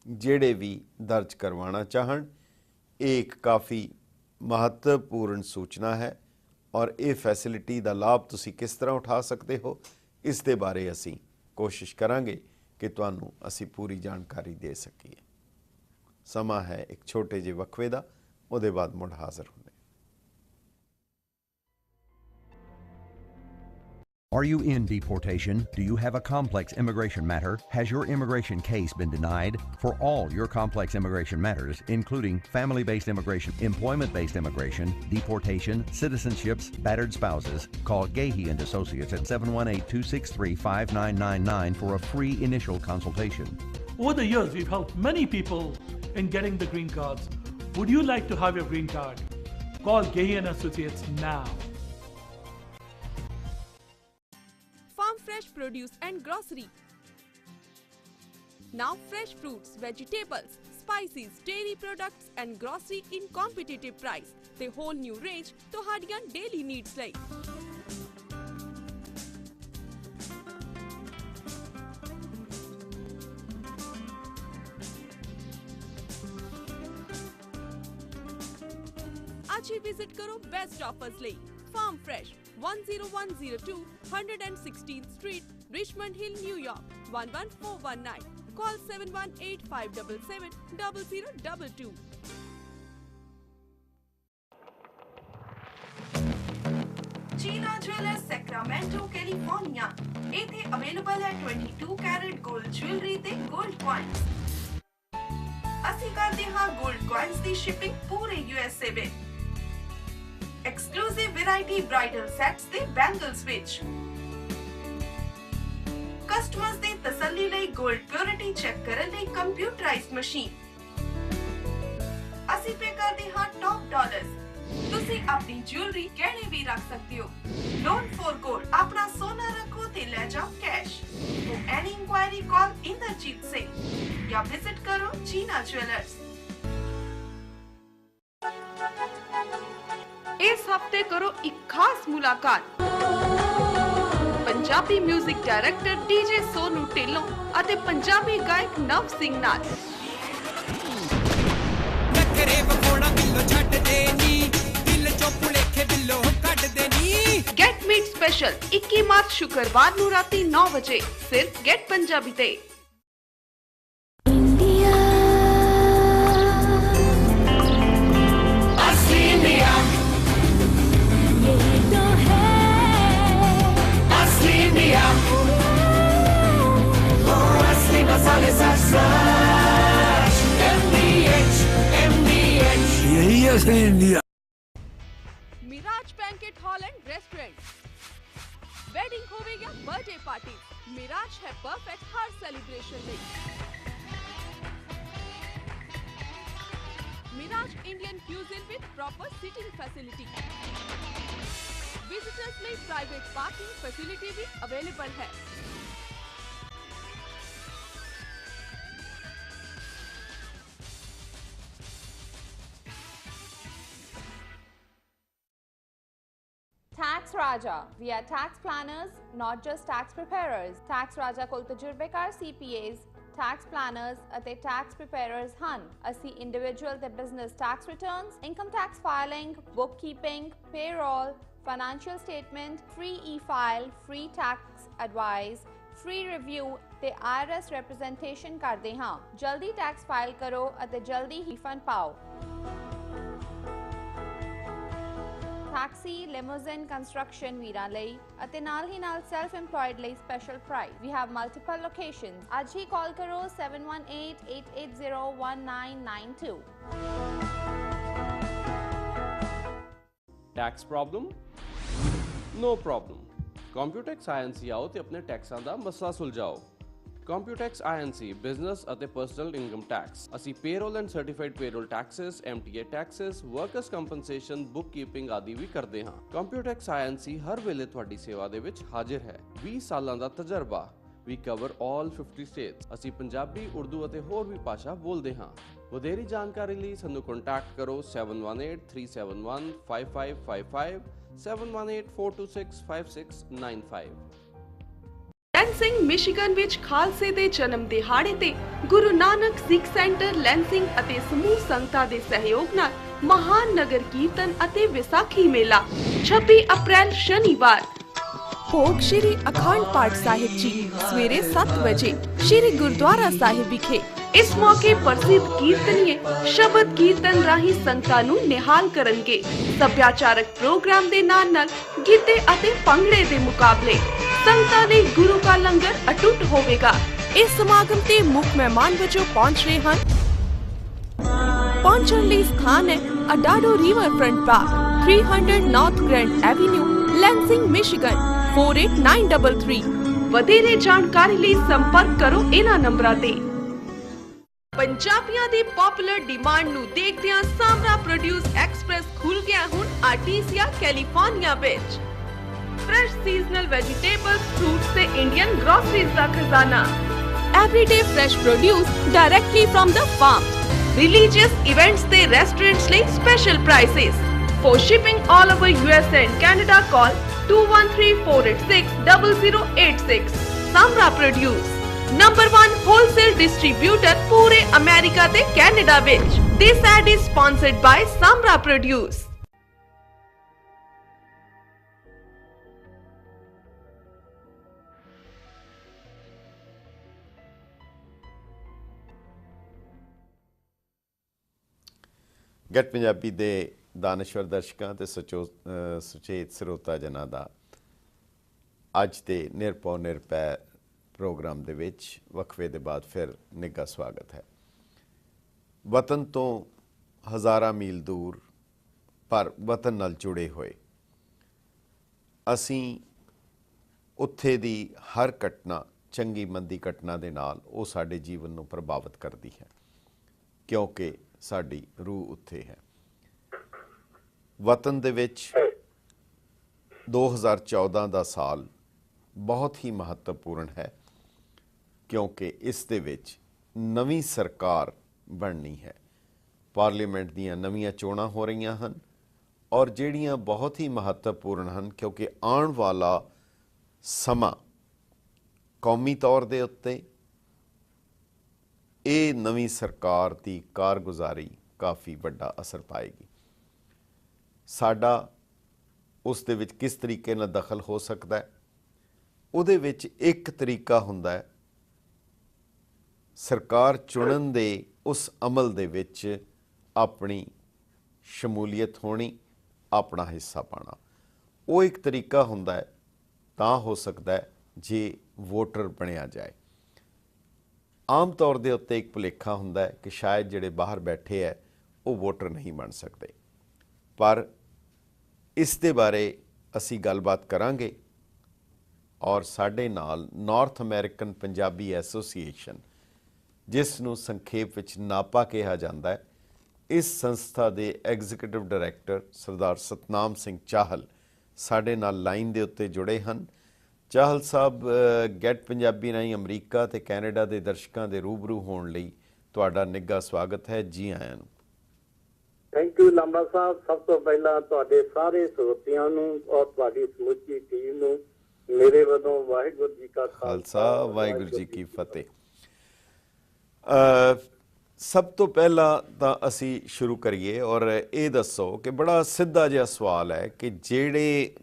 ਜਿਹੜੇ ਵੀ ਦਰਜ ਕਰਵਾਉਣਾ ਚਾਹਣ, ਇਹ ਇੱਕ ਕਾਫੀ ਮਹੱਤਵਪੂਰਨ ਸੂਚਨਾ ਹੈ ਔਰ ਇਹ ਫੈਸਿਲਿਟੀ ਦਾ ਲਾਭ ਤੁਸੀਂ ਕਿਸ ਤਰ੍ਹਾਂ ਉਠਾ ਸਕਦੇ ਹੋ, ਇਸ ਦੇ ਬਾਰੇ ਅਸੀਂ ਕੋਸ਼ਿਸ਼ ਕਰਾਂਗੇ ਕਿ ਤੁਹਾਨੂੰ ਅਸੀਂ ਪੂਰੀ ਜਾਣਕਾਰੀ ਦੇ ਸਕੀਏ। ਸਮਾਂ ਹੈ ਇੱਕ ਛੋਟੇ ਜਿਹੇ ਵਕਫੇ ਦਾ, ਉਹਦੇ ਬਾਅਦ ਮੁੜ ਹਾਜ਼ਰ ਹੁੰਦੇ। Are you in deportation? Do you have a complex immigration matter? Has your immigration case been denied? For all your complex immigration matters, including family-based immigration, employment-based immigration, deportation, citizenships, battered spouses, call Gahey and Associates at 718-263-5999 for a free initial consultation. Over the years, we've helped many people in getting the green cards. Would you like to have your green card? Call Gahey and Associates now. Fresh produce and grocery. Now fresh fruits, vegetables, spices, dairy products and grocery in competitive price. The whole new range ਤੁਹਾਡੀਆਂ daily needs ਲਈ। ਅੱਜ ਹੀ ਵਿਜ਼ਿਟ ਕਰੋ ਬੈਸਟ ਆਫਰਸ ਲਈ। Farm Fresh 10102 116th Street, Richmond Hill, New York 11419. Call 718-577-0022. Chila Jewelers, Sacramento, California. ਇੱਥੇ ਅਵੇਲੇਬਲ ਹੈ 22 ਕੈਰੇਟ 골ਡ ਜੁਐਲਰੀ ਤੇ 골ਡ coins। ਅਸੀਂ ਕਰਦੇ ਹਾਂ 골ਡ coins ਦੀ ਸ਼ਿਪਿੰਗ ਪੂਰੇ USA ਵਿੱਚ। ਐਕਸਕਲੂਸਿਵ ਵੈਰਾਈਟੀ ਬ੍ਰਾਈਡਲ ਸੈਟਸ ਤੇ ਬੈਂਗਲਸ ਵਿੱਚ। ਕਸਟਮਰਸ ਦੀ ਤਸੱਲੀ ਲਈ 골ਡ ਪਿਓਰਿਟੀ ਚੈੱਕ ਕਰਨ ਲਈ ਕੰਪਿਊਟਰਾਈਜ਼ਡ ਮਸ਼ੀਨ। ਅਸੀਂ ਪੇ ਕਰਦੇ ਹਾਂ ਟੌਪ ਡਾਲਰਸ। ਤੁਸੀਂ ਆਪਣੀ ਜੁਐਲਰੀ ਗਹਿਣੇ ਵੀ ਰੱਖ ਸਕਦੇ ਹੋ। ਲੋਨ ਫॉर गोल्ड ਆਪਣਾ ਸੋਨਾ ਰੱਖੋ ਤੇ ਲੈ ਜਾਓ cash. For any inquiry call Inderjit Singh ਜਾਂ ਵਿਜ਼ਿਟ ਕਰੋ ਚੀਨਾ ਜੁਐਲਰਸ। ਇਸ ਹਫਤੇ ਕਰੋ ਇੱਕ ਖਾਸ ਮੁਲਾਕਾਤ ਪੰਜਾਬੀ 뮤직 ਡਾਇਰੈਕਟਰ ਡੀਜੇ ਸੋਨੂ ਢਿੱਲੋਂ ਅਤੇ ਪੰਜਾਬੀ ਗਾਇਕ ਨਵ ਸਿੰਘ ਨਾਲ। ਨਖਰੇ ਵਖੋਣਾ ਬਿੱਲੋ ਛੱਡ ਦੇਣੀ ਦਿਲ ਚੋਂ ਭੁਲੇਖੇ ਬਿੱਲੋ ਕੱਢ ਦੇਣੀ। ਗੈਟ ਮੀਟ ਸਪੈਸ਼ਲ 21 ਮਾਰਚ ਸ਼ੁੱਕਰਵਾਰ ਨੂੰ ਰਾਤੀ 9 ਵਜੇ ਸਿਰਫ ਗੈਟ ਪੰਜਾਬੀ ਤੇ। India Mirage banquet hall and restaurant. Wedding होवे या बर्थडे पार्टी, मिराज है परफेक्ट हर सेलिब्रेशन में। Mirage Indian cuisine with proper sitting facility. Visitors में प्राइवेट पार्किंग फैसिलिटी भी अवेलेबल है। Tax Raja. We are tax planners, not just tax preparers. Tax Raja ਕੋਲ ਤਜਰਬੇਕਾਰ CPAs, tax planners ਅਤੇ tax preparers ਹਨ। ਅਸੀਂ individual ਤੇ business tax returns, income tax filing, bookkeeping, payroll, financial statement, free e-file, free tax advice, free review ਤੇ IRS representation ਕਰਦੇ ਹਾਂ। ਜਲਦੀ tax file ਕਰੋ ਅਤੇ ਜਲਦੀ refund ਪਾਓ। Taxi, limousine, construction ਵੀਰਾਂ ਲਈ ਅਤੇ ਨਾਲ ਹੀ ਨਾਲ self employed ਲਈ special price. We have multiple locations. ਅੱਜ ਹੀ ਕਾਲ ਕਰੋ 7188801992. Tax problem? No problem. Computax INC ਆਓ ਤੇ ਆਪਣੇ ਟੈਕਸਾਂ ਦਾ ਮਸਲਾ ਸੁਲਝਾਓ। ਕੰਪਿਊਟੈਕਸ INC ਬਿਜ਼ਨਸ ਅਤੇ ਪਰਸਨਲ ਇਨਕਮ ਟੈਕਸ। ਅਸੀਂ payroll and certified payroll taxes, MTA taxes, workers compensation, bookkeeping ਆਦਿ ਵੀ ਕਰਦੇ ਹਾਂ। ਕੰਪਿਊਟੈਕਸ INC ਹਰ ਵੇਲੇ ਤੁਹਾਡੀ ਸੇਵਾ ਦੇ ਵਿੱਚ ਹਾਜ਼ਰ ਹੈ। 20 ਸਾਲਾਂ ਦਾ ਤਜਰਬਾ। We cover all 50 states. ਅਸੀਂ ਪੰਜਾਬੀ, ਉਰਦੂ ਅਤੇ ਹੋਰ ਵੀ ਭਾਸ਼ਾ ਬੋਲਦੇ ਹਾਂ। ਵਧੇਰੀ ਜਾਣਕਾਰੀ ਲਈ ਸਾਨੂੰ ਕੰਟੈਕਟ ਕਰੋ 7183715555 7184265695। ਲੈਂਸਿੰਗ ਮਿਸ਼ੀਗਨ ਵਿੱਚ ਖਾਲਸੇ ਦੇ ਜਨਮ ਦਿਹਾੜੇ ਤੇ ਗੁਰੂ ਨਾਨਕ ਸਿੱਖ ਸੈਂਟਰ ਲੈਂਸਿੰਗ ਅਤੇ ਸਮੂਹ ਸੰਗਤਾਂ ਦੇ ਸਹਿਯੋਗ ਨਾਲ ਮਹਾਨ ਨਗਰ ਕੀਰਤਨ ਅਤੇ ਵਿਸਾਖੀ ਮੇਲਾ 26 ਅਪ੍ਰੈਲ ਸ਼ਨੀਵਾਰ। ਭੋਗ ਸ਼੍ਰੀ ਅਖੰਡ ਪਾਠ ਸਾਹਿਬ ਜੀ ਸਵੇਰੇ 7 ਵਜੇ ਸ਼੍ਰੀ ਗੁਰਦੁਆਰਾ ਸਾਹਿਬ ਵਿਖੇ। ਇਸ ਮੌਕੇ ਪ੍ਰਸਿੱਧ ਕੀਰਤਨੀਏ ਸ਼ਬਦ ਕੀਰਤਨ ਰਾਹੀਂ ਸੰਗਤਾਂ ਨੂੰ ਨਿਹਾਲ ਕਰਨਗੇ। ਸੱਭਿਆਚਾਰਕ ਪ੍ਰੋਗਰਾਮ ਦੇ ਨਾਲ ਨਾਲ ਗਿੱਧੇ ਅਤੇ ਭੰਗੜੇ ਦੇ ਮੁਕਾਬਲੇ। ਸੰਗਤਾਂ ਲਈ ਗੁਰੂ ਕਾ ਲੰਗਰ ਅਟੁੱਟ ਹੋਵੇਗਾ। ਇਸ ਸਮਾਗਮ ਤੇ ਮੁੱਖ ਮਹਿਮਾਨ ਵਜੋਂ ਪਹੁੰਚ ਰਹੇ ਹਨ। ਪਹੁੰਚਣ ਲਈ ਸਥਾਨ ਹੈ Adado Riverfront Park, 300 North Grand Avenue, Lansing Michigan 48933। ਵਧੇਰੇ ਜਾਣਕਾਰੀ ਲਈ ਸੰਪਰਕ ਕਰੋ ਇਹਨਾਂ ਨੰਬਰਾਂ ਤੇ। ਪੰਜਾਬੀਆਂ ਦੀ ਪਪੂਲਰ ਡਿਮਾਂਡ ਨੂੰ ਦੇਖਦਿਆਂ ਸਾਮਰਾ ਪ੍ਰੋਡਿਊਸ ਐਕਸਪ੍ਰੈਸ ਖੁੱਲ ਗਿਆ ਹੁਣ ਆਰਟੀਸੀਆ ਕੈਲੀਫੋਰਨੀਆ ਵਿੱਚ। ਫਰੈਸ਼ ਸੀਜ਼ਨਲ ਵੈਜੀਟੇਬਲਸ, ਫਰੂਟਸ ਤੇ ਇੰਡੀਅਨ ਗਰੋਸਰੀਜ਼ ਦਾ ਖਜ਼ਾਨਾ। Everyday fresh produce directly from the farm. Religious events ਤੇ ਰੈਸਟੋਰੈਂਟਸ ਲਈ special prices. For shipping all over US and Canada call 2134860086। Samra produce number 1 wholesale distributor ਪੂਰੇ ਅਮਰੀਕਾ ਤੇ ਕੈਨੇਡਾ ਵਿੱਚ। This ad is sponsored by Samra Produce. Get Punjabi ਦੇ ਦਾਨਸ਼ਵਰ ਦਰਸ਼ਕਾਂ ਤੇ ਸੁਚੇਤ ਸਰੋਤਾ ਜਨਾਂ ਦਾ ਅੱਜ ਦੇ ਨਿਰਪਉ ਨਿਰਪੈ ਪ੍ਰੋਗਰਾਮ ਦੇ ਵਿੱਚ ਵਕਫੇ ਦੇ ਬਾਅਦ ਫਿਰ ਨਿੱਘਾ ਸਵਾਗਤ ਹੈ। ਵਤਨ ਤੋਂ ਹਜ਼ਾਰਾਂ ਮੀਲ ਦੂਰ ਪਰ ਵਤਨ ਨਾਲ ਜੁੜੇ ਹੋਏ। ਅਸੀਂ ਉੱਥੇ ਦੀ ਹਰ ਘਟਨਾ, ਚੰਗੀ ਮੰਦੀ ਘਟਨਾ ਦੇ ਨਾਲ ਉਹ ਸਾਡੇ ਜੀਵਨ ਨੂੰ ਪ੍ਰਭਾਵਿਤ ਕਰਦੀ ਹੈ, ਕਿਉਂਕਿ ਸਾਡੀ ਰੂਹ ਉੱਥੇ ਹੈ। ਵਤਨ ਦੇ ਵਿੱਚ 2014 ਦਾ ਸਾਲ ਬਹੁਤ ਹੀ ਮਹੱਤਵਪੂਰਨ ਹੈ, ਕਿਉਂਕਿ ਇਸ ਦੇ ਵਿੱਚ ਨਵੀਂ ਸਰਕਾਰ ਬਣਨੀ ਹੈ। ਪਾਰਲੀਮੈਂਟ ਦੀਆਂ ਨਵੀਆਂ ਚੋਣਾਂ ਹੋ ਰਹੀਆਂ ਹਨ ਔਰ ਜਿਹੜੀਆਂ ਬਹੁਤ ਹੀ ਮਹੱਤਵਪੂਰਨ ਹਨ, ਕਿਉਂਕਿ ਆਉਣ ਵਾਲਾ ਸਮਾਂ ਕੌਮੀ ਤੌਰ ਦੇ ਉੱਤੇ ਇਹ ਨਵੀਂ ਸਰਕਾਰ ਦੀ ਕਾਰਗੁਜ਼ਾਰੀ ਕਾਫੀ ਵੱਡਾ ਅਸਰ ਪਾਏਗੀ। ਸਾਡਾ ਉਸ ਦੇ ਵਿੱਚ ਕਿਸ ਤਰੀਕੇ ਨਾਲ ਦਖਲ ਹੋ ਸਕਦਾ ਹੈ? ਉਹਦੇ ਵਿੱਚ ਇੱਕ ਤਰੀਕਾ ਹੁੰਦਾ ਹੈ ਸਰਕਾਰ ਚੁਣਨ ਦੇ ਉਸ ਅਮਲ ਦੇ ਵਿੱਚ ਆਪਣੀ ਸ਼ਮੂਲੀਅਤ ਹੋਣੀ, ਆਪਣਾ ਹਿੱਸਾ ਪਾਣਾ। ਉਹ ਇੱਕ ਤਰੀਕਾ ਹੁੰਦਾ ਹੈ ਤਾਂ ਹੋ ਸਕਦਾ ਹੈ ਜੇ ਵੋਟਰ ਬਣਿਆ ਜਾਏ। ਆਮ ਤੌਰ ਦੇ ਉੱਤੇ ਇੱਕ ਭੁਲੇਖਾ ਹੁੰਦਾ ਹੈ ਕਿ ਸ਼ਾਇਦ ਜਿਹੜੇ ਬਾਹਰ ਬੈਠੇ ਹੈ ਉਹ ਵੋਟਰ ਨਹੀਂ ਬਣ ਸਕਦੇ, ਪਰ ਇਸ ਦੇ ਬਾਰੇ ਅਸੀਂ ਗੱਲਬਾਤ ਕਰਾਂਗੇ ਔਰ ਸਾਡੇ ਨਾਲ ਨਾਰਥ ਅਮਰੀਕਨ ਪੰਜਾਬੀ ਐਸੋਸੀਏਸ਼ਨ, ਜਿਸ ਨੂੰ ਸੰਖੇਪ ਵਿੱਚ ਨਾਪਾ ਕਿਹਾ ਜਾਂਦਾ ਹੈ, ਇਸ ਸੰਸਥਾ ਦੇ ਐਗਜ਼ੀਕਿਊਟਿਵ ਡਾਇਰੈਕਟਰ ਸਰਦਾਰ ਸਤਨਾਮ ਸਿੰਘ ਚਾਹਲ ਸਾਡੇ ਨਾਲ ਲਾਈਨ ਦੇ ਉੱਤੇ ਜੁੜੇ ਹਨ। ਚਾਹਲ ਸਾਹਿਬ, ਗੈਟ ਪੰਜਾਬੀ ਰਾਹੀਂ ਅਮਰੀਕਾ ਤੇ ਕੈਨੇਡਾ ਦੇ ਦਰਸ਼ਕਾਂ ਦੇ ਰੂਬਰੂ ਹੋਣ ਲਈ ਤੁਹਾਡਾ ਨਿੱਘਾ ਸਵਾਗਤ ਹੈ। ਜੀ ਆਇਆਂ ਨੂੰ। ਥੈਂਕ ਯੂ ਲਾਂਬਾ ਸਾਹਿਬ। ਸਭ ਤੋਂ ਪਹਿਲਾਂ ਤੁਹਾਡੇ ਸਾਰੇ ਸਰੋਤਿਆਂ ਨੂੰ ਔਰ ਤੁਹਾਡੀ ਸਮੁੱਚੀ ਟੀਮ ਨੂੰ ਮੇਰੇ ਵੱਲੋਂ ਵਾਹਿਗੁਰੂ ਜੀ ਕਾ ਖਾਲਸਾ, ਵਾਹਿਗੁਰੂ ਜੀ ਕੀ ਫਤਿਹ। ਸਭ ਤੋਂ ਪਹਿਲਾਂ ਤਾਂ ਅਸੀਂ ਸ਼ੁਰੂ ਕਰੀਏ ਔਰ ਇਹ ਦੱਸੋ ਕਿ ਬੜਾ ਸਿੱਧਾ ਜਿਹਾ ਸਵਾਲ ਹੈ ਕਿ ਜਿਹੜੇ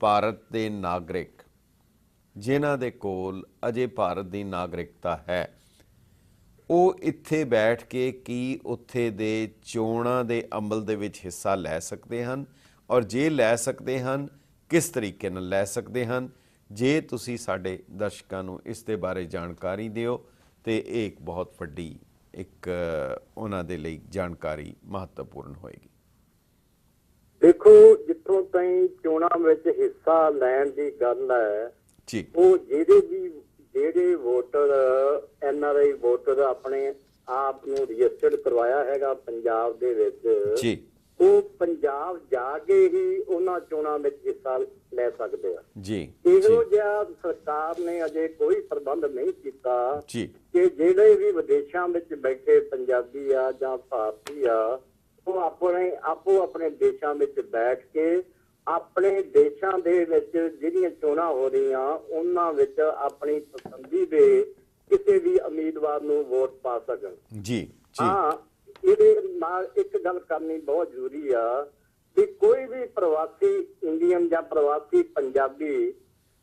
ਭਾਰਤ ਦੇ ਨਾਗਰਿਕ ਜਿਨ੍ਹਾਂ ਦੇ ਕੋਲ ਅਜੇ ਭਾਰਤ ਦੀ ਨਾਗਰਿਕਤਾ ਹੈ, ਉਹ ਇੱਥੇ ਬੈਠ ਕੇ ਕੀ ਉੱਥੇ ਦੇ ਚੋਣਾਂ ਦੇ ਅਮਲ ਦੇ ਵਿੱਚ ਹਿੱਸਾ ਲੈ ਸਕਦੇ ਹਨ? ਔਰ ਜੇ ਲੈ ਸਕਦੇ ਹਨ, ਕਿਸ ਤਰੀਕੇ ਨਾਲ ਲੈ ਸਕਦੇ ਹਨ? ਜੇ ਤੁਸੀਂ ਸਾਡੇ ਦਰਸ਼ਕਾਂ ਨੂੰ ਇਸ ਦੇ ਬਾਰੇ ਜਾਣਕਾਰੀ ਦਿਓ ਤੇ ਇਹ ਇੱਕ ਬਹੁਤ ਵੱਡੀ ਉਹਨਾਂ ਦੇ ਲਈ ਜਾਣਕਾਰੀ ਮਹੱਤਵਪੂਰਨ ਹੋਏਗੀ। ਦੇਖੋ, ਜਿੱਥੋਂ ਤਾਈਂ ਚੋਣਾਂ ਵਿੱਚ ਹਿੱਸਾ ਲੈਣ ਦੀ ਗੱਲ ਹੈ ਜੀ, ਉਹ ਜਿਹੜੇ ਵੋਟਰ NRI ਵੋਟਰ ਆਪਣੇ ਆਪ ਨੂੰ ਰਜਿਸਟਰਡ ਕਰਵਾਇਆ ਹੈਗਾ ਪੰਜਾਬ ਦੇ ਵਿੱਚ ਜੀ, ਉਹ ਪੰਜਾਬ ਜਾ ਕੇ ਹੀ ਉਹਨਾਂ ਚੋਣਾਂ ਵਿੱਚ ਹਿੱਸਾ ਲੈ ਸਕਦੇ ਆ ਜੀ। ਇਹੋ ਜਿਹਾ ਸਰਕਾਰ ਨੇ ਅਜੇ ਕੋਈ ਪ੍ਰਬੰਧ ਨਹੀਂ ਕੀਤਾ ਜੀ ਕਿ ਜਿਹੜੇ ਵੀ ਵਿਦੇਸ਼ਾਂ ਵਿੱਚ ਬੈਠੇ ਪੰਜਾਬੀ ਆ ਜਾਂ ਭਾਰਤੀ ਆ, ਉਹ ਆਪੋ ਆਪਣੇ ਦੇਸ਼ਾਂ ਵਿੱਚ ਬੈਠ ਕੇ ਆਪਣੇ ਦੇਸ਼ਾਂ ਦੇ ਵਿੱਚ ਜਿਹੜੀਆਂ ਚੋਣਾਂ ਹੋ ਰਹੀਆਂ ਉਹਨਾਂ ਵਿੱਚ ਆਪਣੀ ਪਸੰਦੀ ਦੇ ਕਿਸੇ ਵੀ ਉਮੀਦਵਾਰ ਨੂੰ ਵੋਟ ਪਾ ਸਕਣ। ਜੀ ਹਾਂ, ਇਹਦੇ ਨਾਲ ਇੱਕ ਗੱਲ ਕਰਨੀ ਬਹੁਤ ਜ਼ਰੂਰੀ ਆ ਕਿ ਕੋਈ ਵੀ ਪ੍ਰਵਾਸੀ ਇੰਡੀਅਨ ਜਾਂ ਪ੍ਰਵਾਸੀ ਪੰਜਾਬੀ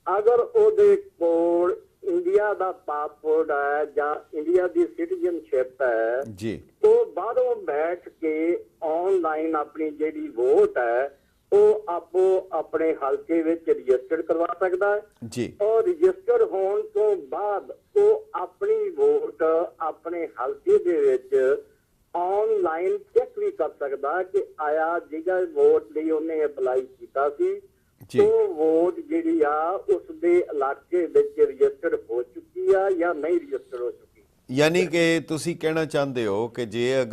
ਅਗਰ ਉਹਦੇ ਕੋਲ ਇੰਡੀਆ ਦਾ ਪਾਸਪੋਰਟ ਹੈ ਜਾਂ ਇੰਡੀਆ ਦੀ ਸਿਟੀਜ਼ਨਸ਼ਿਪ ਹੈ ਜੀ, ਉਹ ਬਾਹਰੋਂ ਬੈਠ ਕੇ ਆਨਲਾਈਨ ਆਪਣੀ ਜਿਹੜੀ ਵੋਟ ਹੈ ਉਹ ਆਪੋ ਆਪਣੇ ਹਲਕੇ ਵਿੱਚ ਰਜਿਸਟਰ ਕਰਵਾ ਸਕਦਾ ਹੈ ਜੀ। ਔਰ ਰਜਿਸਟਰ ਹੋਣ ਤੋਂ ਬਾਅਦ ਉਹ ਆਪਣੀ ਵੋਟ ਆਪਣੇ ਹਲਕੇ ਦੇ ਵਿੱਚ ਆਨਲਾਈਨ ਚੈੱਕ ਵੀ ਕਰ ਸਕਦਾ ਕਿ ਆਇਆ ਜਿਹੜਾ ਵੋਟ ਲਈ ਉਹਨੇ ਅਪਲਾਈ ਕੀਤਾ ਸੀ ਉਹ ਵੋਟ ਜਿਹੜੀ ਆ ਉਸ ਦੇ ਇਲਾਕੇ ਵਿੱਚ ਰਜਿਸਟਰ ਹੋ ਚੁੱਕੀ ਆ ਜਾਂ ਨਹੀਂ ਰਜਿਸਟਰ ਹੋ ਚੁੱਕੀ। ਯਾਨੀ ਕਿ ਤੁਸੀਂ ਕਹਿਣਾ ਚਾਹੁੰਦੇ ਹੋ ਕਿ ਜੇ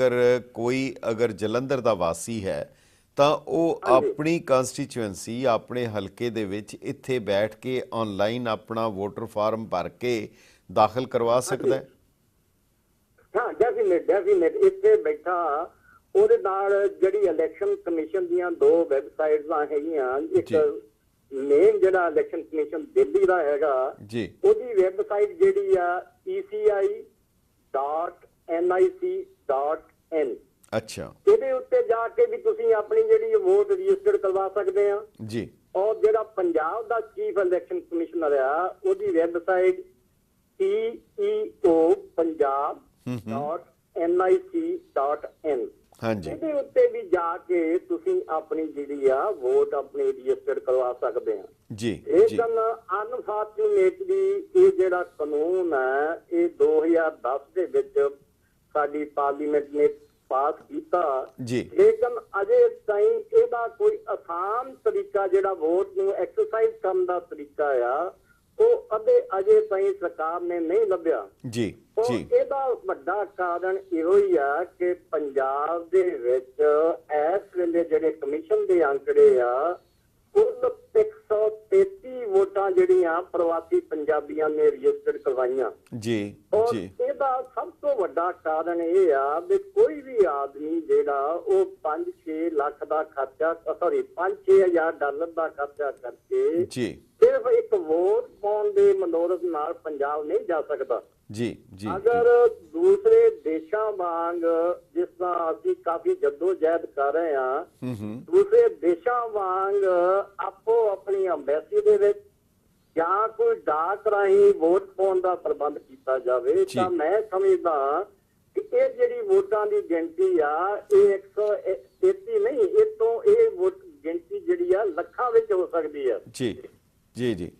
ਕੋਈ ਜਲੰਧਰ ਦਾ ਵਾਸੀ ਹੈ ਤਾਂ ਉਹ ਆਪਣੀ ਕੰਸਟੀਚੁਐਂਸੀ, ਆਪਣੇ ਹਲਕੇ ਦੇ ਵਿੱਚ ਇੱਥੇ ਬੈਠ ਕੇ ਆਨਲਾਈਨ ਆਪਣਾ ਵੋਟਰ ਫਾਰਮ ਭਰ ਕੇ ਦਾਖਲ ਕਰਵਾ ਸਕਦਾ ਹੈ? ਹਾਂ, ਡੈਫੀਨੇਟ ਇੱਥੇ ਬੈਠਾ ਉਹਦੇ ਨਾਲ ਜਿਹੜੀ ਇਲੈਕਸ਼ਨ ਕਮਿਸ਼ਨ ਦੀਆਂ 2 ਵੈਬਸਾਈਟਾਂ ਹੈਗੀਆਂ, ਇੱਕ ਮੇਨ ਜਿਹੜਾ ਇਲੈਕਸ਼ਨ ਕਮਿਸ਼ਨ ਦਿੱਲੀ ਦਾ ਹੈਗਾ ਜੀ, ਉਹਦੀ ਵੈਬਸਾਈਟ ਜਿਹੜੀ ਆ eci.nic.in। ਅੱਛਾ, ਇਹਦੇ ਉੱਤੇ ਜਾ ਕੇ ਵੀ ਤੁਸੀਂ ਆਪਣੀ ਜਿਹੜੀ ਵੋਟ ਰਜਿਸਟਰ ਕਰਵਾ ਸਕਦੇ ਆ ਜੀ। ਔਰ ਜਿਹੜਾ ਪੰਜਾਬ ਦਾ ਚੀਫ ਇਲੈਕਸ਼ਨ ਕਮਿਸ਼ਨਰ ਆ ਉਹਦੀ ਵੈਬਸਾਈਟ ceo.punjab.nic.in। ਹਾਂਜੀ, ਇਹਦੇ ਉੱਤੇ ਵੀ ਜਾ ਕੇ ਤੁਸੀਂ ਆਪਣੀ ਜਿਹੜੀ ਆ ਵੋਟ ਆਪਣੀ ਰਜਿਸਟਰ ਕਰਵਾ ਸਕਦੇ ਆ ਜੀ। ਲੇਕਿਨ ਅਨਫੋਰਚੂਨੇਟਲੀ ਇਹ ਜਿਹੜਾ ਕਾਨੂੰਨ ਹੈ ਇਹ 2010 ਦੇ ਵਿੱਚ ਸਾਡੀ ਪਾਰਲੀਮੈਂਟ ਨੇ ਪਾਸ ਕੀਤਾ, ਜੀ ਲੇਕਿਨ ਅਜੇ ਤਾਈਂ ਇਹਦਾ ਕੋਈ ਆਸਾਨ ਤਰੀਕਾ ਜਿਹੜਾ ਵੋਟ ਨੂੰ ਐਕਸਰਸਾਈਜ਼ ਕਰਨ ਦਾ ਤਰੀਕਾ ਆ ਉਹ ਅਜੇ ਤਾਈਂ ਸਰਕਾਰ ਨੇ ਨਹੀਂ ਲੱਭਿਆ। ਜੀ ਉਹ ਜੀ ਇਹਦਾ ਵੱਡਾ ਕਾਰਨ ਇਹੋ ਹੀ ਆ ਕਿ ਪੰਜਾਬ ਦੇ ਵਿੱਚ ਇਸ ਵੇਲੇ ਜਿਹੜੇ ਕਮਿਸ਼ਨ ਦੇ ਅੰਕੜੇ ਆ ਕੁੱਲ 133 ਵੋਟਾਂ ਜਿਹੜੀਆਂ ਪ੍ਰਵਾਸੀ ਪੰਜਾਬੀਆਂ ਨੇ ਰਜਿਸਟਰਡ ਕਰਵਾਈਆਂ। ਜੀ ਔਰ ਜੀ ਇਹਦਾ ਸਭ ਤੋਂ ਵੱਡਾ ਕਾਰਨ ਇਹ ਆ ਵੀ ਕੋਈ ਵੀ ਆਦਮੀ ਜਿਹੜਾ ਉਹ 5-6 ਲੱਖ ਦਾ ਖਰਚਾ 5-6 ਹਜ਼ਾਰ ਡਾਲਰ ਦਾ ਖਰਚਾ ਕਰਕੇ ਜੀ ਸਿਰਫ ਇੱਕ ਵੋਟ ਪਾਉਣ ਦੇ ਮਨੋਰਥ ਨਾਲ ਪੰਜਾਬ ਨਹੀਂ ਜਾ ਸਕਦਾ। ਜੀ ਜੀ ਅਗਰ ਦੂਸਰੇ ਦੇਸ਼ਾਂ ਵਾਂਗ ਜਿਸ ਤਰ੍ਹਾਂ ਅਸੀਂ ਕਾਫੀ ਜੱਦੋ-ਜਹਿਦ ਕਰ ਰਹੇ ਹਾਂ, ਦੂਸਰੇ ਦੇਸ਼ਾਂ ਵਾਂਗ ਆਪੋ ਆਪਣੀ ਅੰਬੈਸੀ ਦੇ ਵਿੱਚ ਜਾਂ ਕੋਈ ਡਾਕ ਰਾਹੀਂ ਵੋਟ ਪਾਉਣ ਦਾ ਪ੍ਰਬੰਧ ਕੀਤਾ ਜਾਵੇ ਤਾਂ ਮੈਂ ਸਮਝਦਾ ਕਿ ਇਹ ਜਿਹੜੀ ਵੋਟਾਂ ਦੀ ਗਿਣਤੀ ਆ ਇਹ 133 ਨਹੀਂ, ਇਹ ਵੋਟ ਗਿਣਤੀ ਜਿਹੜੀ ਆ ਲੱਖਾਂ ਵਿੱਚ ਹੋ ਸਕਦੀ ਆ। ਜੀ ਜੀ ਜੀ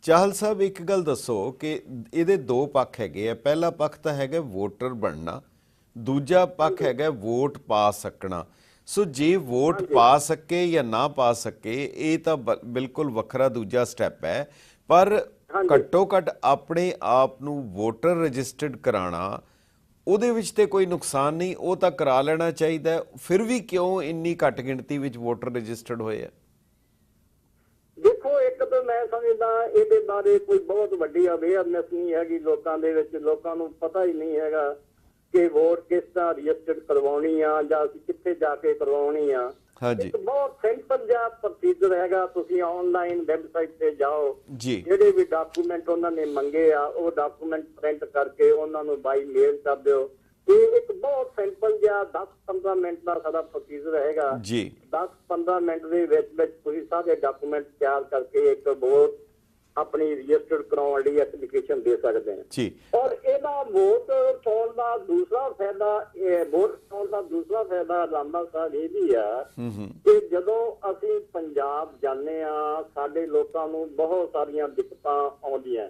ਚਾਹਲ ਸਾਹਿਬ ਇੱਕ ਗੱਲ ਦੱਸੋ ਕਿ ਇਹਦੇ ਦੋ ਪੱਖ ਹੈਗੇ ਆ। ਪਹਿਲਾ ਪੱਖ ਤਾਂ ਹੈਗਾ ਵੋਟਰ ਬਣਨਾ, ਦੂਜਾ ਪੱਖ ਹੈਗਾ ਵੋਟ ਪਾ ਸਕਣਾ। ਸੋ ਜੇ ਵੋਟ ਪਾ ਸਕੇ ਜਾਂ ਨਾ ਪਾ ਸਕੇ ਇਹ ਤਾਂ ਬਿਲਕੁਲ ਵੱਖਰਾ ਦੂਜਾ ਸਟੈਪ ਹੈ, ਪਰ ਘੱਟੋ ਘੱਟ ਆਪਣੇ ਆਪ ਨੂੰ ਵੋਟਰ ਰਜਿਸਟਰਡ ਕਰਾਉਣਾ ਉਹਦੇ ਵਿੱਚ ਤੇ ਕੋਈ ਨੁਕਸਾਨ ਨਹੀਂ, ਉਹ ਤਾਂ ਕਰਾ ਲੈਣਾ ਚਾਹੀਦਾ। ਫਿਰ ਵੀ ਕਿਉਂ ਇੰਨੀ ਘੱਟ ਗਿਣਤੀ ਵਿੱਚ ਵੋਟਰ ਰਜਿਸਟਰਡ ਹੋਏ ਆ? ਦੇਖੋ, ਇੱਕ ਤਾਂ ਮੈਂ ਸਮਝਦਾ ਇਹਦੇ ਬਾਰੇ ਕੋਈ ਬਹੁਤ ਵੱਡੀ ਅਵੇਅਰਨੈਸ ਨਹੀਂ ਹੈਗੀ ਲੋਕਾਂ ਦੇ ਵਿੱਚ। ਲੋਕਾਂ ਨੂੰ ਪਤਾ ਹੀ ਨਹੀਂ ਹੈਗਾ ਕਿ ਵੋਟ ਕਿਸ ਤਰ੍ਹਾਂ ਰਜਿਸਟਰਡ ਕਰਵਾਉਣੀ ਆ ਜਾਂ ਅਸੀਂ ਕਿੱਥੇ ਜਾ ਕੇ ਕਰਵਾਉਣੀ ਆ। ਇੱਕ ਬਹੁਤ ਸਿੰਪਲ ਜਿਹਾ ਪ੍ਰੋਸੀਜਰ ਹੈਗਾ, ਤੁਸੀਂ ਆਨਲਾਈਨ ਵੈਬਸਾਈਟ ਤੇ ਜਾਓ, ਜਿਹੜੇ ਵੀ ਡਾਕੂਮੈਂਟ ਉਹਨਾਂ ਨੇ ਮੰਗੇ ਆ ਉਹ ਡਾਕੂਮੈਂਟ ਪ੍ਰਿੰਟ ਕਰਕੇ ਉਹਨਾਂ ਨੂੰ ਬਾਈ ਮੇਲ ਕਰ ਦਿਓ। ਇਹ ਇੱਕ ਬਹੁਤ ਸਿੰਪਲ ਜਿਹਾ 10-15 ਮਿੰਟ ਦਾ ਸਾਡਾ ਪ੍ਰੋਸੀਜਰ ਹੈਗਾ। 10-15 ਮਿੰਟ ਦੇ ਵਿੱਚ ਤੁਸੀਂ ਸਾਰੇ ਡਾਕੂਮੈਂਟ ਤਿਆਰ ਕਰਕੇ ਇੱਕ ਵੋਟ ਆਪਣੀ ਰਜਿਸਟਰਡ ਕਰਾਉਣ ਲਈ ਐਪਲੀਕੇਸ਼ਨ ਦੇ ਸਕਦੇ ਹਾਂ। ਔਰ ਇਹਦਾ ਵੋਟ ਪਾਉਣ ਦਾ ਦੂਸਰਾ ਫਾਇਦਾ ਰਾਮਾ ਸਾਹਿਬ ਇਹ ਵੀ ਆ ਕਿ ਜਦੋਂ ਅਸੀਂ ਪੰਜਾਬ ਜਾਂਦੇ ਆ ਸਾਡੇ ਲੋਕਾਂ ਨੂੰ ਬਹੁਤ ਸਾਰੀਆਂ ਦਿੱਕਤਾਂ ਆਉਂਦੀਆਂ।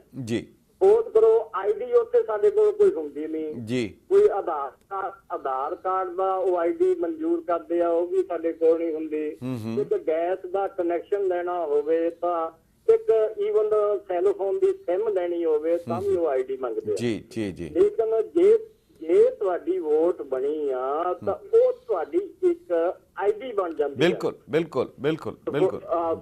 ਸਪੋਜ਼ ਕਰੋ ਆਈਡੀ ਉੱਥੇ ਸਾਡੇ ਕੋਲ ਕੋਈ ਹੁੰਦੀ ਨਹੀਂ, ਕੋਈ ਆਧਾਰ ਕਾਰਡ ਦਾ ਉਹ ਆਈਡੀ ਮਨਜ਼ੂਰ ਕਰਦੇ ਆ ਉਹ ਵੀ ਸਾਡੇ ਕੋਲ ਨਹੀਂ ਹੁੰਦੀ। ਇੱਕ ਗੈਸ ਦਾ ਕਨੈਕਸ਼ਨ ਲੈਣਾ ਹੋਵੇ ਤਾਂ ਇੱਕ ਈਵਨ ਸੈਲੋਫੋਨ ਦੀ ਸਿਮ ਲੈਣੀ ਹੋਵੇ ਤਾਂ ਵੀ ਉਹ ਆਈਡੀ ਮੰਗਦੇ ਆ। ਲੇਕਿਨ ਜੇ ਤੁਹਾਡੀ ਵੋਟ ਬਣੀ ਆ ਤਾਂ ਉਹ ਤੁਹਾਡੀ ਇੱਕ ਆਈਡੀ ਬਣ ਜਾਂਦੀ ਹੈ। ਬਿਲਕੁਲ।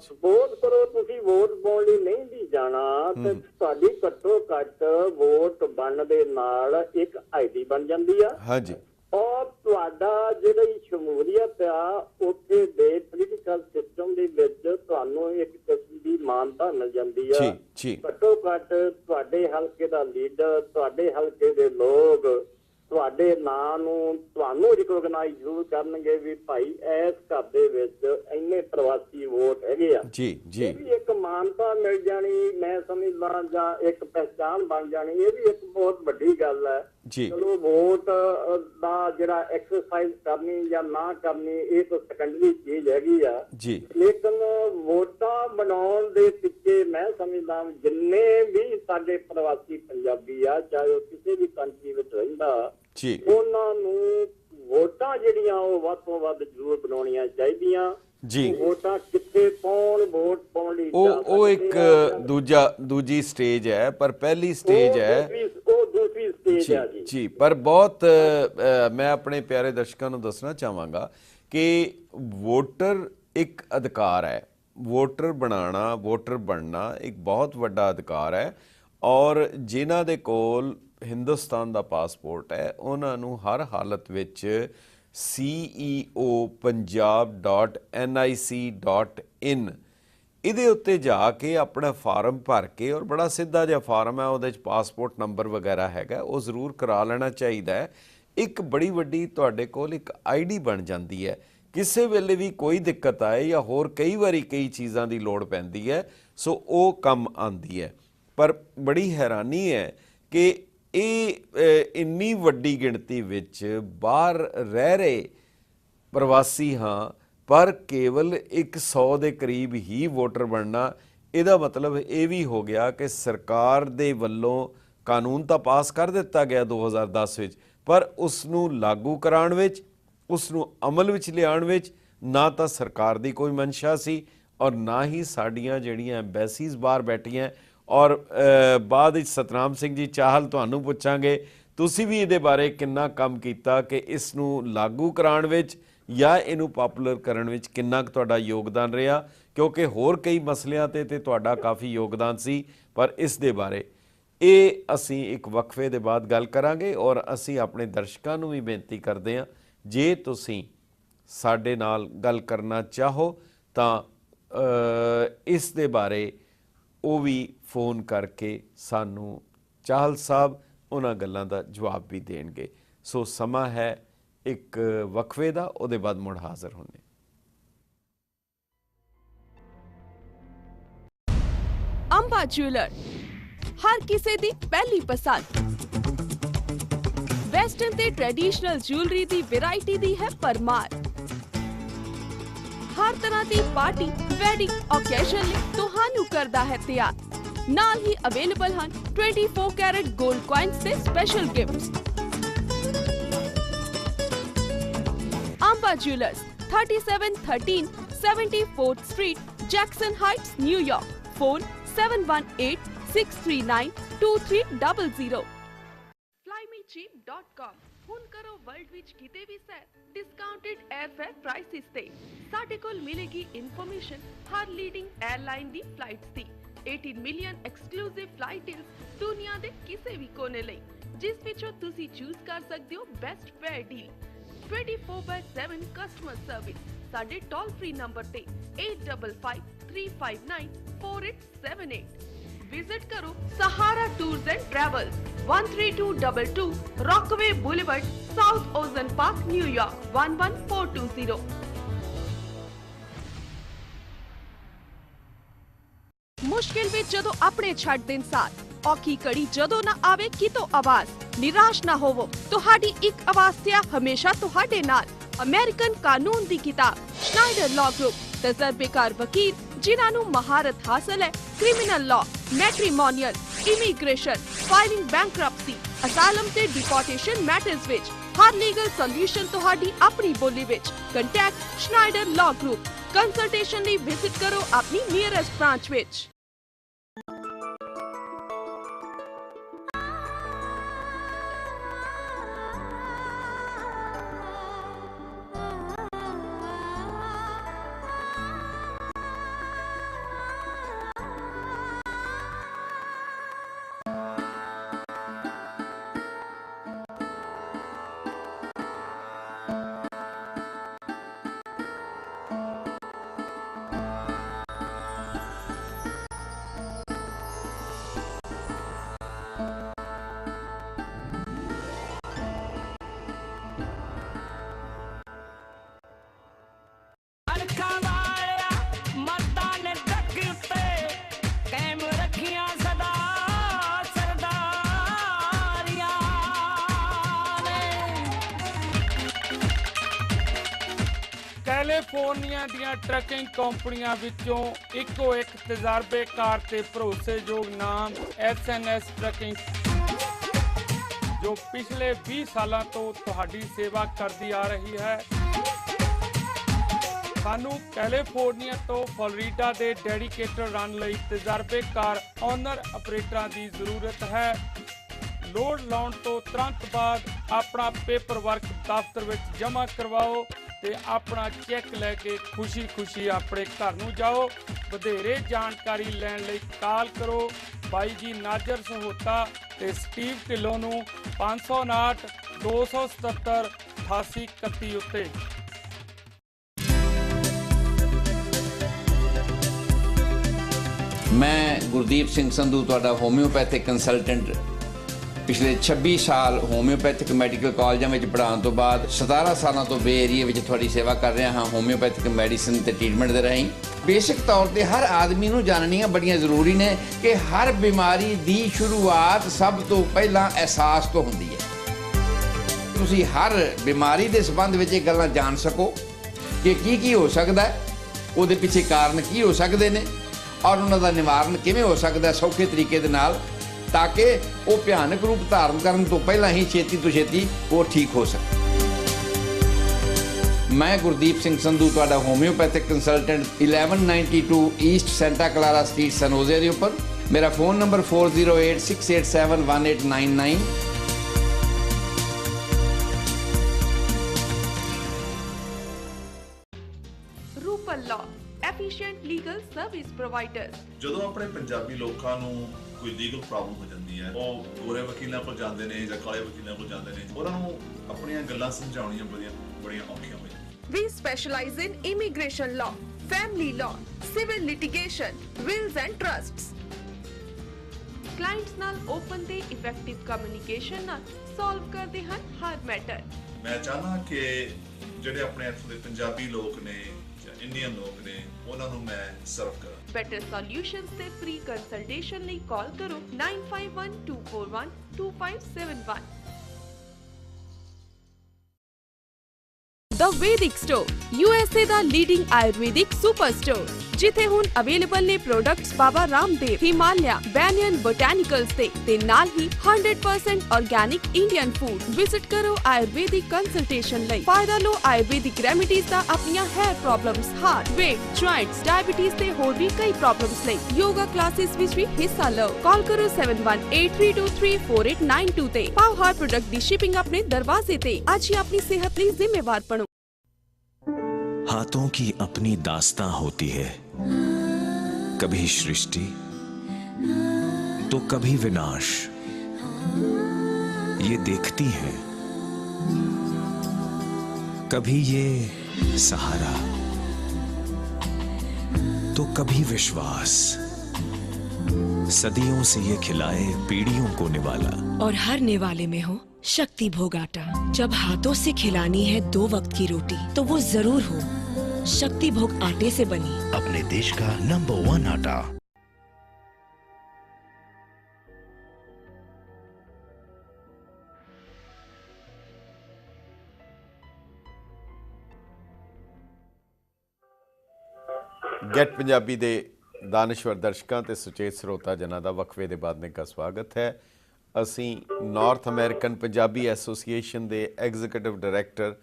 ਸਪੋਜ਼ ਕਰੋ ਤੁਸੀਂ ਵੋਟ ਪਾਉਣ ਲਈ ਨਹੀਂ ਵੀ ਜਾਣਾ ਤੇ ਤੁਹਾਡੀ ਘੱਟੋ ਘੱਟ ਵੋਟ ਬਣਨ ਦੇ ਨਾਲ ਇੱਕ ਆਈਡੀ ਬਣ ਜਾਂਦੀ ਆ। ਔਰ ਤੁਹਾਡਾ ਜਿਹੜੀ ਸ਼ਮੂਲੀਅਤ ਆ ਉੱਥੇ ਦੇ ਪੋਲੀਟੀਕਲ ਸਿਸਟਮ ਦੇ ਵਿੱਚ ਤੁਹਾਨੂੰ ਇੱਕ ਕਿਸਮ ਦੀ ਮਾਨਤਾ ਮਿਲ ਜਾਂਦੀ ਆ। ਘੱਟੋ ਘੱਟ ਤੁਹਾਡੇ ਹਲਕੇ ਦਾ ਲੀਡਰ, ਤੁਹਾਡੇ ਹਲਕੇ ਦੇ ਲੋਕ ਤੁਹਾਡੇ ਨਾਂ ਨੂੰ ਤੁਹਾਨੂੰ ਰਿਕੋਗਨਾਈਜ਼ ਜ਼ਰੂਰ ਕਰਨਗੇ ਵੀ ਭਾਈ ਇਸ ਘਰ ਦੇ ਵਿੱਚ ਇੰਨੇ ਪ੍ਰਵਾਸੀ ਵੋਟ ਹੈਗੇ ਆ। ਇਹ ਵੀ ਇੱਕ ਮਾਨਤਾ ਮਿਲ ਜਾਣੀ ਮੈਂ ਸਮਝਦਾ, ਜਾਂ ਇੱਕ ਪਹਿਚਾਣ ਬਣ ਜਾਣੀ। ਇਹ ਵੀ ਇੱਕ ਬਹੁਤ ਵੱਡੀ ਗੱਲ ਹੈ। ਚਲੋ ਵੋਟ ਦਾ ਜਿਹੜਾ ਐਕਸਰਸਾਈਜ਼ ਕਰਨੀ ਜਾਂ ਨਾ ਕਰਨੀ ਇਹ ਤਾਂ ਸੈਕੰਡਰੀ ਚੀਜ਼ ਹੈਗੀ ਆ, ਲੇਕਿਨ ਵੋਟਾਂ ਬਣਾਉਣ ਦੇ ਪਿੱਛੇ ਮੈਂ ਸਮਝਦਾ ਜਿੰਨੇ ਵੀ ਸਾਡੇ ਪ੍ਰਵਾਸੀ ਪੰਜਾਬੀ ਆ, ਚਾਹੇ ਉਹ ਕਿਸੇ ਵੀ ਕੰਟਰੀ ਵਿੱਚ ਰਹਿੰਦਾ, ਉਹਨਾਂ ਨੂੰ ਵੋਟਾਂ ਜਿਹੜੀਆਂ ਉਹ ਵੱਧ ਤੋਂ ਵੱਧ ਜ਼ਰੂਰ ਬਣਾਉਣੀਆਂ ਚਾਹੀਦੀਆਂ। ਵੋਟਾਂ ਕਿੱਥੇ ਪਾਉਣ, ਵੋਟ ਪਾਉਣ ਲਈ ਉਹ ਇੱਕ ਦੂਜੀ ਸਟੇਜ ਹੈ, ਪਰ ਪਹਿਲੀ ਸਟੇਜ ਹੈ ਜੀ। ਪਰ ਬਹੁਤ ਮੈਂ ਆਪਣੇ ਪਿਆਰੇ ਦਰਸ਼ਕਾਂ ਨੂੰ ਦੱਸਣਾ ਚਾਹਾਂਗਾ ਕਿ ਵੋਟਰ ਇੱਕ ਅਧਿਕਾਰ ਹੈ। ਵੋਟਰ ਬਣਨਾ ਇੱਕ ਬਹੁਤ ਵੱਡਾ ਅਧਿਕਾਰ ਹੈ। ਔਰ ਜਿਨ੍ਹਾਂ ਦੇ ਕੋਲ ਹਿੰਦੁਸਤਾਨ ਦਾ ਪਾਸਪੋਰਟ ਹੈ ਉਹਨਾਂ ਨੂੰ ਹਰ ਹਾਲਤ ਵਿੱਚ ceo.punjab.nic.in ਇਹਦੇ ਉੱਤੇ ਜਾ ਕੇ ਆਪਣਾ ਫਾਰਮ ਭਰ ਕੇ, ਔਰ ਬੜਾ ਸਿੱਧਾ ਜਿਹਾ ਫਾਰਮ ਹੈ, ਉਹਦੇ 'ਚ ਪਾਸਪੋਰਟ ਨੰਬਰ ਵਗੈਰਾ ਹੈਗਾ, ਉਹ ਜ਼ਰੂਰ ਕਰਾ ਲੈਣਾ ਚਾਹੀਦਾ ਹੈ। ਇੱਕ ਬੜੀ ਵੱਡੀ ਤੁਹਾਡੇ ਕੋਲ ਇੱਕ ਆਈਡੀ ਬਣ ਜਾਂਦੀ ਹੈ। ਕਿਸੇ ਵੇਲੇ ਵੀ ਕੋਈ ਦਿੱਕਤ ਆਏ ਜਾਂ ਹੋਰ ਕਈ ਵਾਰੀ ਕਈ ਚੀਜ਼ਾਂ ਦੀ ਲੋੜ ਪੈਂਦੀ ਹੈ, ਸੋ ਉਹ ਕੰਮ ਆਉਂਦੀ ਹੈ। ਪਰ ਬੜੀ ਹੈਰਾਨੀ ਹੈ ਕਿ ਇਹ ਇੰਨੀ ਵੱਡੀ ਗਿਣਤੀ ਵਿੱਚ ਬਾਹਰ ਰਹਿ ਰਹੇ ਪ੍ਰਵਾਸੀ ਹਾਂ, ਪਰ ਕੇਵਲ 100 ਦੇ ਕਰੀਬ ਹੀ ਵੋਟਰ ਬਣਨਾ। ਇਹਦਾ ਮਤਲਬ ਇਹ ਵੀ ਹੋ ਗਿਆ ਕਿ ਸਰਕਾਰ ਦੇ ਵੱਲੋਂ ਕਾਨੂੰਨ ਤਾਂ ਪਾਸ ਕਰ ਦਿੱਤਾ ਗਿਆ 2010 ਵਿੱਚ, ਪਰ ਉਸ ਨੂੰ ਲਾਗੂ ਕਰਾਉਣ ਵਿੱਚ, ਉਸ ਨੂੰ ਅਮਲ ਵਿੱਚ ਲਿਆਉਣ ਵਿੱਚ ਨਾ ਤਾਂ ਸਰਕਾਰ ਦੀ ਕੋਈ ਮਨਸ਼ਾ ਸੀ ਔਰ ਨਾ ਹੀ ਸਾਡੀਆਂ ਜਿਹੜੀਆਂ ਐਮਬੈਸੀਜ਼ ਬਾਹਰ ਬੈਠੀਆਂ। ਔਰ ਬਾਅਦ ਵਿੱਚ ਸਤਨਾਮ ਸਿੰਘ ਜੀ ਚਾਹਲ ਤੁਹਾਨੂੰ ਪੁੱਛਾਂਗੇ, ਤੁਸੀਂ ਵੀ ਇਹਦੇ ਬਾਰੇ ਕਿੰਨਾ ਕੰਮ ਕੀਤਾ ਕਿ ਇਸ ਨੂੰ ਲਾਗੂ ਕਰਾਉਣ ਵਿੱਚ ਜਾਂ ਇਹਨੂੰ ਪਪੂਲਰ ਕਰਨ ਵਿੱਚ ਕਿੰਨਾ ਕੁ ਤੁਹਾਡਾ ਯੋਗਦਾਨ ਰਿਹਾ, ਕਿਉਂਕਿ ਹੋਰ ਕਈ ਮਸਲਿਆਂ ਤੇ ਤੁਹਾਡਾ ਕਾਫੀ ਯੋਗਦਾਨ ਸੀ, ਪਰ ਇਸ ਦੇ ਬਾਰੇ ਇਹ ਅਸੀਂ ਇੱਕ ਵਕਫੇ ਦੇ ਬਾਅਦ ਗੱਲ ਕਰਾਂਗੇ। ਔਰ ਅਸੀਂ ਆਪਣੇ ਦਰਸ਼ਕਾਂ ਨੂੰ ਵੀ ਬੇਨਤੀ ਕਰਦੇ ਹਾਂ, ਜੇ ਤੁਸੀਂ ਸਾਡੇ ਨਾਲ ਗੱਲ ਕਰਨਾ ਚਾਹੋ ਤਾਂ ਇਸ ਦੇ ਬਾਰੇ ਉਹ ਵੀ ਫੋਨ ਕਰਕੇ ਸਾਨੂੰ ਚਾਹਲ ਸਾਹਿਬ ਉਹਨਾਂ ਗੱਲਾਂ ਦਾ ਜਵਾਬ ਵੀ ਦੇਣਗੇ। ਸੋ ਸਮਾਂ ਹੈ ਇੱਕ ਵਕਫੇ ਦਾ, ਉਹਦੇ ਬਾਅਦ ਮੁੜ ਹਾਜ਼ਰ ਹੋਣੇ। ਅੰਬਾ ਜਿਊਲਰ, ਹਰ ਕਿਸੇ ਦੀ ਪਹਿਲੀ ਪਸੰਦ। ਵੈਸਟਰਨ ਤੇ ਟ੍ਰੈਡੀਸ਼ਨਲ ਜਿਊਲਰੀ ਦੀ ਵੈਰਾਈਟੀ ਦੀ ਹੈ ਪਰਮਾਰ। ਹਰ ਤਰ੍ਹਾਂ ਦੀ ਪਾਰਟੀ ਵੈਡਿੰਗ ਓਕੇਜ਼ਨ ਲਈ ਤੁਹਾਨੂੰ ਕਰਦਾ ਹੈ ਤਿਆਰ। ਨਾਲ ਹੀ ਅਵੇਲੇਬਲ ਹਨ 24 ਕੈਰਟ 골ਡ coins ਤੇ special gifts. Amba jewellers, 3713 74th Street, Jackson Heights, New York. Phone 718-639-2300। flymecheap.com। ਹੁਣ ਕਰੋ ਵਰਲਡ ਵਿੱਚ ਕਿਤੇ ਵੀ ਸੈਰ ਡਿਸਕਾਊਂਟਡ 에ਅਰਫੇਅਰ ਪ੍ਰਾਈਸਿਸ ਤੇ। ਸਾਡੇ ਕੋਲ ਮਿਲੇਗੀ ਇਨਫੋਰਮੇਸ਼ਨ ਹਰ ਲੀਡਿੰਗ 에ਅਰਲਾਈਨ ਦੀ ਫਲਾਈਟਸ ਦੀ। 18 ਮਿਲੀਅਨ ਐਕਸਕਲੂਸਿਵ ਫਲਾਈਟ ਡੀਲਸ ਦੁਨੀਆ ਦੇ ਕਿਸੇ ਵੀ ਕੋਨੇ ਲਈ, ਜਿਸ ਵਿੱਚੋਂ ਤੁਸੀਂ ਚੂਜ਼ ਕਰ ਸਕਦੇ ਹੋ best fare deal. 24/7 customer service. ਸਾਡੇ ਟੋਲ ਫ੍ਰੀ ਨੰਬਰ ਤੇ 8553594878। ਵਿਜ਼ਿਟ ਕਰੋ Sahara tours and travels, 13222 Rockaway Boulevard, South Ozone Park, New York 11420। ਮੁਸ਼ਕਿਲ ਵਿੱਚ ਜਦੋਂ ਆਪਣੇ ਛੱਡ ਦਿਨ ਸਾਥ, ਔਖੀ ਘੜੀ ਜਦੋਂ ਨਾ ਆਵੇ ਕਿਤੋਂ ਆਵਾਜ਼, ਨਿਰਾਸ਼ ਨਾ ਹੋਵੋ, ਤੁਹਾਡੀ ਇੱਕ ਆਵਾਜ਼ ਤੇ ਹਮੇਸ਼ਾ ਤੁਹਾਡੇ ਨਾਲ। ਅਮਰੀਕਨ ਕਾਨੂੰਨ ਦੀ ਕਿਤਾਬ, ਸ਼ਨਾਈਡਰ ਲਾਅ ਗਰੁੱਪ, ਤਜਰਬੇਕਾਰ ਵਕੀਲ ਜਿਨ੍ਹਾਂ ਨੂੰ ਮਹਾਰਤ ਹਾਸਲ ਹੈ criminal law, matrimonial, immigration, filing bankruptcy, asylum ਤੇ ਡਿਪੋਰਟੇਸ਼ਨ ਮੈਟਰਸ ਵਿੱਚ। ਹਰ ਲੀਗਲ ਸੋਲੂਸ਼ਨ ਤੁਹਾਡੀ ਆਪਣੀ ਬੋਲੀ ਵਿੱਚ। Contact Schneider law group. Consultation ਲਈ ਵਿਜ਼ਿਟ ਕਰੋ ਆਪਣੀ ਨੀਅਰੈਸਟ ਬ੍ਰਾਂਚ ਵਿੱਚ। ਕੈਲੀਫੋਰਨੀਆ ਦੀਆਂ ਟਰੱਕਿੰਗ ਕੰਪਨੀਆਂ ਵਿੱਚੋਂ ਇੱਕੋ ਇੱਕ ਤਜਰਬੇਕਾਰ ਤੇ ਭਰੋਸੇਯੋਗ ਨਾਮ SNS ਟਰੱਕਿੰਗ, ਜੋ ਪਿਛਲੇ 20 ਸਾਲਾਂ ਤੋਂ ਤੁਹਾਡੀ ਸੇਵਾ ਕਰਦੀ ਆ ਰਹੀ ਹੈ। ਸਾਨੂੰ ਕੈਲੀਫੋਰਨੀਆ ਤੋਂ ਫਲੋਰੀਡਾ ਦੇ ਡੈਡੀਕੇਟਡ ਰਨ ਲਈ ਤਜਰਬੇਕਾਰ ਓਨਰ ਆਪਰੇਟਰਾਂ ਦੀ ਜ਼ਰੂਰਤ ਹੈ। ਲੋਡ ਲਾਉਣ ਤੋਂ ਤੁਰੰਤ ਬਾਅਦ ਆਪਣਾ ਪੇਪਰ ਵਰਕ ਦਫ਼ਤਰ ਵਿੱਚ ਜਮ੍ਹਾਂ ਕਰਵਾਓ ਤੇ ਆਪਣਾ ਚੈੱਕ ਲੈ ਕੇ ਖੁਸ਼ੀ-ਖੁਸ਼ੀ ਆਪਣੇ ਘਰ ਨੂੰ ਜਾਓ। ਵਧੇਰੇ ਜਾਣਕਾਰੀ ਲੈਣ ਲਈ ਕਾਲ ਕਰੋ ਬਾਈ ਜੀ ਨਾਜ਼ਰ ਸਹੋਤਾ ਤੇ ਸਟੀਵ ਢਿੱਲੋਂ ਨੂੰ 559 277 8831 ਉੱਤੇ। मैं गुरदीप सिंह संधू तुहाडा होम्योपैथिक कंसलटेंट पिछले 26 साल होम्योपैथिक मैडिकल कॉलेजां विच पढ़ाउण तो बाद 17 सालों तो बे एरिए विच तुहाडी सेवा कर रहा हाँ होम्योपैथिक मैडिसिन ते ट्रीटमेंट दे राहीं। बेसिक तौर ते हर आदमी नूं जाननियां बड़ियां जरूरी ने कि हर बीमारी दी शुरुआत सब तो पहलां एहसास तो हुंदी है। तुसीं हर बीमारी दे संबंध विच इह गल्लां जान सको कि की हो सकदा है, उहदे पिछे कारण की हो सकदे ने और उन्हां दा निवारण किवें हो सकदा है सौखे तरीके दे नाल। ਤਾਂ ਕਿ ਉਹ ਭਿਆਨਕ ਰੂਪ ਧਾਰਨ ਕਰਨ ਤੋਂ ਪਹਿਲਾਂ ਹੀ ਛੇਤੀ ਤੋਂ ਛੇਤੀ ਉਹ ਠੀਕ ਹੋ ਸਕੇ। ਮੈਂ ਗੁਰਦੀਪ ਸਿੰਘ ਸੰਧੂ, ਤੁਹਾਡਾ homeopathic consultant, 1192 East Santa Clara Street, San Jose ਦੇ ਉੱਪਰ। ਮੇਰਾ phone number 4086871899। Rupal law efficient legal service provider. ਜਦੋਂ ਆਪਣੇ ਪੰਜਾਬੀ ਲੋਕਾਂ ਨੂੰ ਕੋਈ ਲੀਗਲ ਪ੍ਰੋਬਲਮ ਹੋ ਜਾਂਦੀ ਹੈ, ਉਹ ਗੋਰੇ ਵਕੀਲਾਂ ਕੋਲ ਜਾਂਦੇ ਨੇ ਜਾਂ ਕਾਲੇ ਵਕੀਲਾਂ ਕੋਲ ਜਾਂਦੇ ਨੇ, ਉਹਨਾਂ ਨੂੰ ਆਪਣੀਆਂ ਗੱਲਾਂ ਸਮਝਾਉਣੀਆਂ ਬੜੀਆਂ ਔਖੀਆਂ ਹੋ ਜਾਂਦੀਆਂ। We specialize in immigration law, family law, civil litigation, wills and trusts. Clients ਨਾਲ open ਤੇ effective communication ਨਾਲ solve ਕਰਦੇ ਹਨ ਹਰ ਮੈਟਰ। ਮੈਂ ਚਾਹਨਾ ਕਿ ਜਿਹੜੇ ਆਪਣੇ ਇੱਥੋਂ ਦੇ ਪੰਜਾਬੀ ਲੋਕ ਨੇ ਜਾਂ ਇੰਡੀਅਨ ਲੋਕ ਨੇ, ਉਹਨਾਂ ਨੂੰ ਮੈਂ ਸਰਵ ਕਰਾਂ। Better solutions ਤੇ free consultation ਲਈ ਕਾਲ ਕਰੋ 9512412571। The Vedic Store, USA the leading Ayurvedic super store, ਜਿੱਥੇ ਹੁਣ ਅਵੇਲੇਬਲ ਨੇ ਪ੍ਰੋਡਕਟਸ ਬਾਬਾ ਰਾਮਦੇਵ, ਹਿਮਾਲਿਆ, ਬੈਨੀਅਨ ਬੋਟੈਨੀਕਲਸ ਤੇ ਨਾਲ ਹੀ 100% ਆਰਗੈਨਿਕ ਇੰਡੀਅਨ ਫੂਡ। ਵਿਜ਼ਿਟ ਕਰੋ ਆਯੁਰਵੈਦਿਕ ਕੰਸਲਟੇਸ਼ਨ ਲਈ। ਫਾਇਦਾ ਲਓ ਆਯੁਰਵੈਦਿਕ ਰੈਮੀਡੀਜ਼ ਦਾ ਆਪਣੀਆਂ hair problems, heart, weight, joints, diabetes ਤੇ ਹੋਰ ਵੀ ਕਈ ਪ੍ਰੋਬਲਮਸ ਲਈ। ਯੋਗਾ ਕਲਾਸਿਸ ਵਿੱਚ ਵੀ ਹਿੱਸਾ ਲਓ। ਕਾਲ ਕਰੋ 7183234892 ਤੇ। ਪਾਓ ਹਰ ਪ੍ਰੋਡਕਟ ਦੀ ਸ਼ਿਪਿੰਗ ਆਪਣੇ ਦਰਵਾਜ਼ੇ ਤੇ। ਅੱਜ ਹੀ ਆਪਣੀ ਸਿਹਤ ਲਈ ਜ਼ਿੰਮੇਵਾਰ ਬਣੋ। हाथों की अपनी दास्तां होती है, कभी सृष्टि तो कभी विनाश। ये देखती है, कभी ये सहारा तो कभी विश्वास। सदियों से ये खिलाए पीढ़ियों को निवाला, और हर निवाले में हो शक्ति भोग आटा। जब हाथों से खिलानी है 2 वक्त की रोटी, तो वो जरूर हो शक्ति भोग आटे से बनी। अपने देश का नंबर 1 आटा। ਗੈਟ ਪੰਜਾਬੀ ਦੇ ਦਾਨਿਸ਼ਵਰ ਦਰਸ਼ਕਾਂ ਤੇ ਸੁਚੇਤ ਸਰੋਤਾ ਜਨਾਂ ਦਾ ਵਕਫੇ ਦੇ ਬਾਅਦ ਨਿੱਘਾ ਸਵਾਗਤ ਹੈ। ਅਸੀਂ ਨਾਰਥ ਅਮਰੀਕਨ ਪੰਜਾਬੀ ਐਸੋਸੀਏਸ਼ਨ ਦੇ ਐਗਜ਼ੀਕਿਊਟਿਵ ਡਾਇਰੈਕਟਰ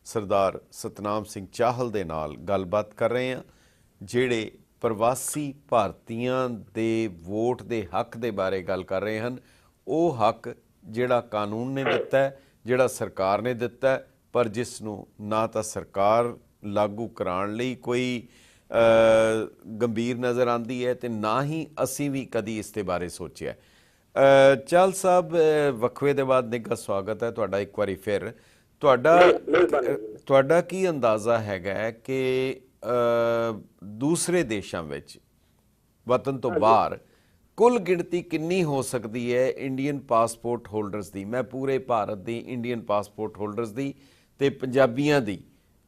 ਸਰਦਾਰ ਸਤਨਾਮ ਸਿੰਘ ਚਾਹਲ ਦੇ ਨਾਲ ਗੱਲਬਾਤ ਕਰ ਰਹੇ ਹਾਂ, ਜਿਹੜੇ ਪ੍ਰਵਾਸੀ ਭਾਰਤੀਆਂ ਦੇ ਵੋਟ ਦੇ ਹੱਕ ਦੇ ਬਾਰੇ ਗੱਲ ਕਰ ਰਹੇ ਹਨ। ਉਹ ਹੱਕ ਜਿਹੜਾ ਕਾਨੂੰਨ ਨੇ ਦਿੱਤਾ ਹੈ, ਜਿਹੜਾ ਸਰਕਾਰ ਨੇ ਦਿੱਤਾ ਹੈ, ਪਰ ਜਿਸ ਨੂੰ ਨਾ ਤਾਂ ਸਰਕਾਰ ਲਾਗੂ ਕਰਾਉਣ ਲਈ ਕੋਈ ਗੰਭੀਰ ਨਜ਼ਰ ਆਉਂਦੀ ਹੈ ਤੇ ਨਾ ਹੀ ਅਸੀਂ ਵੀ ਕਦੀ ਇਸ ਦੇ ਬਾਰੇ ਸੋਚਿਆ। ਚਾਹਲ ਸਾਹਿਬ, ਵਕਫੇ ਦੇ ਬਾਅਦ ਨਿੱਘਾ ਸਵਾਗਤ ਹੈ ਤੁਹਾਡਾ ਇੱਕ ਵਾਰੀ ਫਿਰ। ਤੁਹਾਡਾ ਕੀ ਅੰਦਾਜ਼ਾ ਹੈਗਾ ਕਿ ਦੂਸਰੇ ਦੇਸ਼ਾਂ ਵਿੱਚ, ਵਤਨ ਤੋਂ ਬਾਹਰ, ਕੁੱਲ ਗਿਣਤੀ ਕਿੰਨੀ ਹੋ ਸਕਦੀ ਹੈ ਇੰਡੀਅਨ ਪਾਸਪੋਰਟ ਹੋਲਡਰਸ ਦੀ? ਮੈਂ ਪੂਰੇ ਭਾਰਤ ਦੀ ਇੰਡੀਅਨ ਪਾਸਪੋਰਟ ਹੋਲਡਰਸ ਦੀ ਤੇ ਪੰਜਾਬੀਆਂ ਦੀ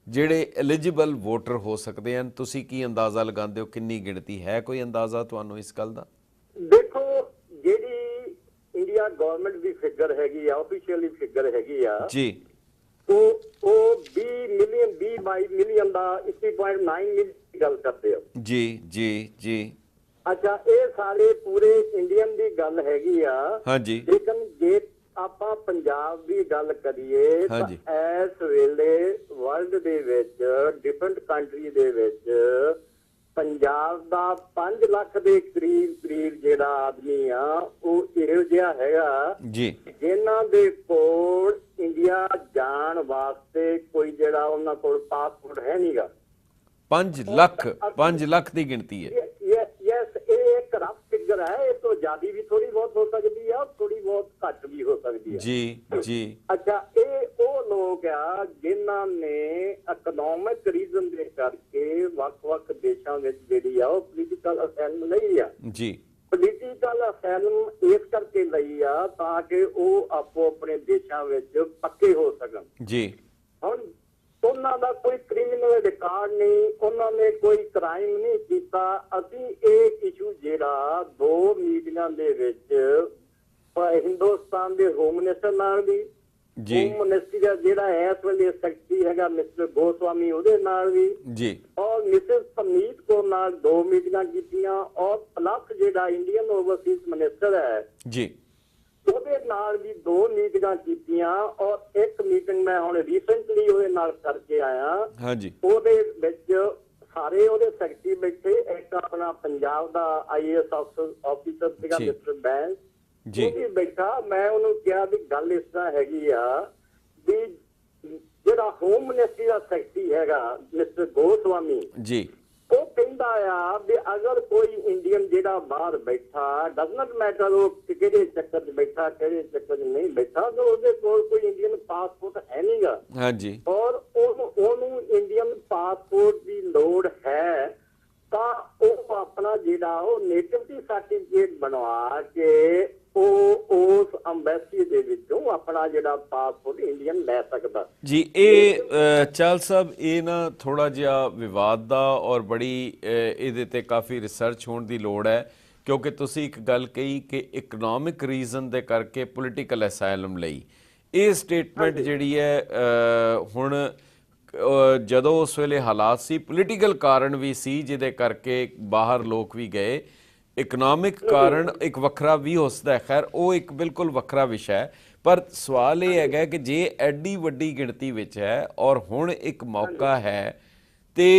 ਜਿਹੜੇ ਐਲੀਜੀਬਲ ਵੋਟਰ ਹੋ ਸਕਦੇ ਹਨ, ਤੁਸੀਂ ਕੀ ਅੰਦਾਜ਼ਾ ਲਗਾਉਂਦੇ ਹੋ? ਕਿੰਨੀ ਗਿਣਤੀ ਹੈ? ਕੋਈ ਅੰਦਾਜ਼ਾ ਤੁਹਾਨੂੰ ਇਸ ਗੱਲ ਦਾ? ਦੇਖੋ, ਜਿਹੜੀ ਇੰਡੀਆ ਗਵਰਨਮੈਂਟ ਦੀ ਫਿਗਰ ਹੈਗੀ ਆ, ਆਫੀਸ਼ੀਅਲੀ ਫਿਗਰ ਹੈਗੀ ਆ ਜੀ, ਉਹ 22 ਮਿਲੀਅਨ ਦਾ 21.9 ਮਿਲੀਅਨ ਦੀ ਗੱਲ ਕਰਦੇ ਹੋ। ਜੀ ਜੀ ਜੀ। ਅੱਛਾ, ਇਹ ਸਾਰੇ ਪੂਰੇ ਇੰਡੀਅਨ ਦੀ ਗੱਲ ਹੈਗੀ ਆ। ਹਾਂਜੀ। ਲੇਕਿਨ ਜੇ ਆਪਾਂ ਪੰਜਾਬ ਦੀ ਗੱਲ ਕਰੀਏ ਤਾਂ ਇਸ ਵੇਲੇ ਵਰਲਡ ਦੇ ਵਿੱਚ, ਡਿਫਰੈਂਟ ਕੰਟਰੀ ਦੇ ਵਿੱਚ, ਪੰਜਾਬ ਦਾ 5 ਲੱਖ ਦੇ ਕਰੀਬ ਜਿਹੜਾ ਆਦਮੀ ਆ, ਉਹ ਇਹੋ ਜਿਹਾ ਹੈਗਾ ਜੀ ਜਿਨ੍ਹਾਂ ਦੇ ਕੋਲ ਇੰਡੀਆ ਜਾਣ ਵਾਸਤੇ ਕੋਈ ਜਿਹੜਾ ਉਹਨਾਂ ਕੋਲ ਪਾਸਪੋਰਟ ਹੈ ਨਹੀਂਗਾ। 5 ਲੱਖ ਦੀ ਗਿਣਤੀ ਹੈ। ਯੈਸ, ਇਹ ਇੱਕ ਰਫ ਫਿਗਰ ਹੈ। ਇਹ ਤੋਂ ਜ਼ਿਆਦਾ ਵੀ ਥੋੜੀ ਬਹੁਤ ਹੋ ਸਕਦੀ ਆ, ਥੋੜੀ ਬਹੁਤ ਘੱਟ ਵੀ ਹੋ ਸਕਦੀ ਹੈ। ਜੀ ਜੀ। ਅੱਛਾ, ਇਹ ਉਹ ਲੋਕ ਆ ਜਿਨ੍ਹਾਂ ਨੇ ਇਕਨੋਮਿਕ ਰੀਜ਼ਨ ਦੇ ਕਰਕੇ ਵੱਖ-ਵੱਖ ਦੇਸ਼ਾਂ ਵਿੱਚ ਜਿਹੜੀ ਆ ਉਹ ਪੋਲੀਟੀਕਲ ਅਸਾਈਲਮ ਲਈ ਆ। ਜੀ। ਪੋਲੀਟੀਕਲ ਅਸਾਈਲਮ ਇਸ ਕਰਕੇ ਲਈ ਆ ਤਾਂ ਕਿ ਉਹ ਆਪੋ ਆਪਣੇ ਦੇਸ਼ਾਂ ਵਿੱਚ ਪੱਕੇ ਹੋ ਸਕਣ। ਜੀ। ਹੁਣ ਉਹਨਾਂ ਦਾ ਕੋਈ ਕ੍ਰਿਮੀਨਲ ਰਿਕਾਰਡ ਨਹੀਂ, ਉਹਨਾਂ ਨੇ ਕੋਈ ਕ੍ਰਾਈਮ ਨਹੀਂ ਕੀਤਾ। ਅਸੀਂ ਇਹ ਇਸ਼ੂ ਜਿਹੜਾ 2 ਮੀਟਿੰਗਾਂ ਦੇ ਵਿੱਚ ਹਿੰਦੁਸਤਾਨ ਦੇ ਹੋਮ ਮਿਨਿਸਟਰ ਨਾਲ ਵੀ ਜੀ ਹੋਮ ਮਿਨਿਸਟਰੀ ਦਾ ਜਿਹੜਾ ਇਸ ਵੇਲੇ ਸੈਕਟਰੀ ਹੈਗਾ ਮਿਸਟਰ ਗੋਸਵਾਮੀ, ਉਹਦੇ ਨਾਲ ਵੀ ਜੀ ਔਰ ਮਿਸਿਸ ਪਰਨੀਤ ਕੌਰ ਨਾਲ 2 ਮੀਟਿੰਗਾਂ ਕੀਤੀਆਂ, ਔਰ ਪਲੱਸ ਜਿਹੜਾ ਇੰਡੀਅਨ ਓਵਰਸੀਜ਼ ਮਿਨਿਸਟਰ ਹੈ ਜੀ ਉਹਦੇ ਨਾਲ ਵੀ 2 ਮੀਟਿੰਗਾਂ ਕੀਤੀਆਂ, ਔਰ ਇੱਕ ਮੀਟਿੰਗ ਮੈਂ ਹੁਣ ਰੀਸੈਂਟਲੀ ਉਹਦੇ ਨਾਲ ਕਰਕੇ ਆਇਆ। ਹਾਂਜੀ ਉਹਦੇ ਵਿੱਚ ਸਾਰੇ ਉਹਦੇ ਸੈਕਟਰੀ ਬੈਠੇ, ਇੱਕ ਆਪਣਾ ਪੰਜਾਬ ਦਾ IAS ਆਫੀਸਰ ਸੀਗਾ ਜੀ। ਮਿਸਟਰ ਬੈਂਸ ਜੀ। ਉਹ ਵੀ ਬੈਠਾ। ਮੈਂ ਉਹਨੂੰ ਕਿਹਾ ਵੀ ਗੱਲ ਇਸ ਤਰ੍ਹਾਂ ਹੈਗੀ ਆ ਵੀ ਜਿਹੜਾ ਹੋਮ ਮਿਨਿਸਟਰੀ ਦਾ ਸੈਕਟਰੀ ਹੈਗਾ ਮਿਸਟਰ ਗੋਸਵਾਮੀ ਜੀ ਉਹ ਕਹਿੰਦਾ ਆ ਵੀ ਅਗਰ ਕੋਈ ਇੰਡੀਅਨ ਜਿਹੜਾ ਬਾਹਰ ਬੈਠਾ, ਡਜ਼ਨਟ ਮੈਟਰ ਉਹ ਕਿਹੜੇ ਚੱਕਰ 'ਚ ਬੈਠਾ ਕਿਹੜੇ ਚੱਕਰ 'ਚ ਨਹੀਂ ਬੈਠਾ, ਤਾਂ ਉਹਦੇ ਕੋਲ ਕੋਈ ਇੰਡੀਅਨ ਪਾਸਪੋਰਟ ਹੈ ਨਹੀਂਗਾ, ਹਾਂਜੀ ਔਰ ਉਹਨੂੰ ਇੰਡੀਅਨ ਪਾਸਪੋਰਟ ਦੀ ਲੋੜ ਹੈ, ਤਾਂ ਉਹ ਆਪਣਾ ਜਿਹੜਾ ਉਹ ਨੇਟਿਵਿਟੀ ਸਰਟੀਫਿਕੇਟ ਬਣਵਾ ਕੇ ਉਹ ਉਸ ਅੰਬੈਸੀ ਦੇ ਵਿੱਚੋਂ ਆਪਣਾ ਜਿਹੜਾ ਪਾਸਪੋਰਟ ਇੰਡੀਅਨ ਲੈ ਸਕਦਾ ਜੀ। ਇਹ ਚਾਲ ਸਾਹਿਬ ਇਹ ਨਾ ਥੋੜਾ ਜਿਹਾ ਵਿਵਾਦ ਦਾ ਔਰ ਬੜੀ ਇਹਦੇ ਤੇ ਕਾਫੀ ਰਿਸਰਚ ਹੋਣ ਦੀ ਲੋੜ ਹੈ, ਕਿਉਂਕਿ ਤੁਸੀਂ ਇੱਕ ਗੱਲ ਕਹੀ ਕਿ ਇਕਨੋਮਿਕ ਰੀਜ਼ਨ ਦੇ ਕਰਕੇ ਪੋਲੀਟੀਕਲ ਅਸਾਈਲਮ ਲਈ ਇਹ ਸਟੇਟਮੈਂਟ ਜਿਹੜੀ ਹੈ ਹੁਣ ਜਦੋਂ ਉਸ ਵੇਲੇ ਹਾਲਾਤ ਸੀ, ਪੋਲੀਟੀਕਲ ਕਾਰਨ ਵੀ ਸੀ ਜਿਹਦੇ ਕਰਕੇ ਬਾਹਰ ਲੋਕ ਵੀ ਗਏ, ਇਕਨੋਮਿਕ ਕਾਰਨ ਇੱਕ ਵੱਖਰਾ ਵੀ ਹੋ ਸਕਦਾ ਹੈ, ਖੈਰ ਉਹ ਇੱਕ ਬਿਲਕੁਲ ਵੱਖਰਾ ਵਿਸ਼ਾ ਹੈ। ਪਰ ਸਵਾਲ ਇਹ ਹੈਗਾ ਕਿ ਜੇ ਐਡੀ ਵੱਡੀ ਗਿਣਤੀ ਵਿੱਚ ਹੈ ਔਰ ਹੁਣ ਇੱਕ ਮੌਕਾ ਹੈ ਤੇ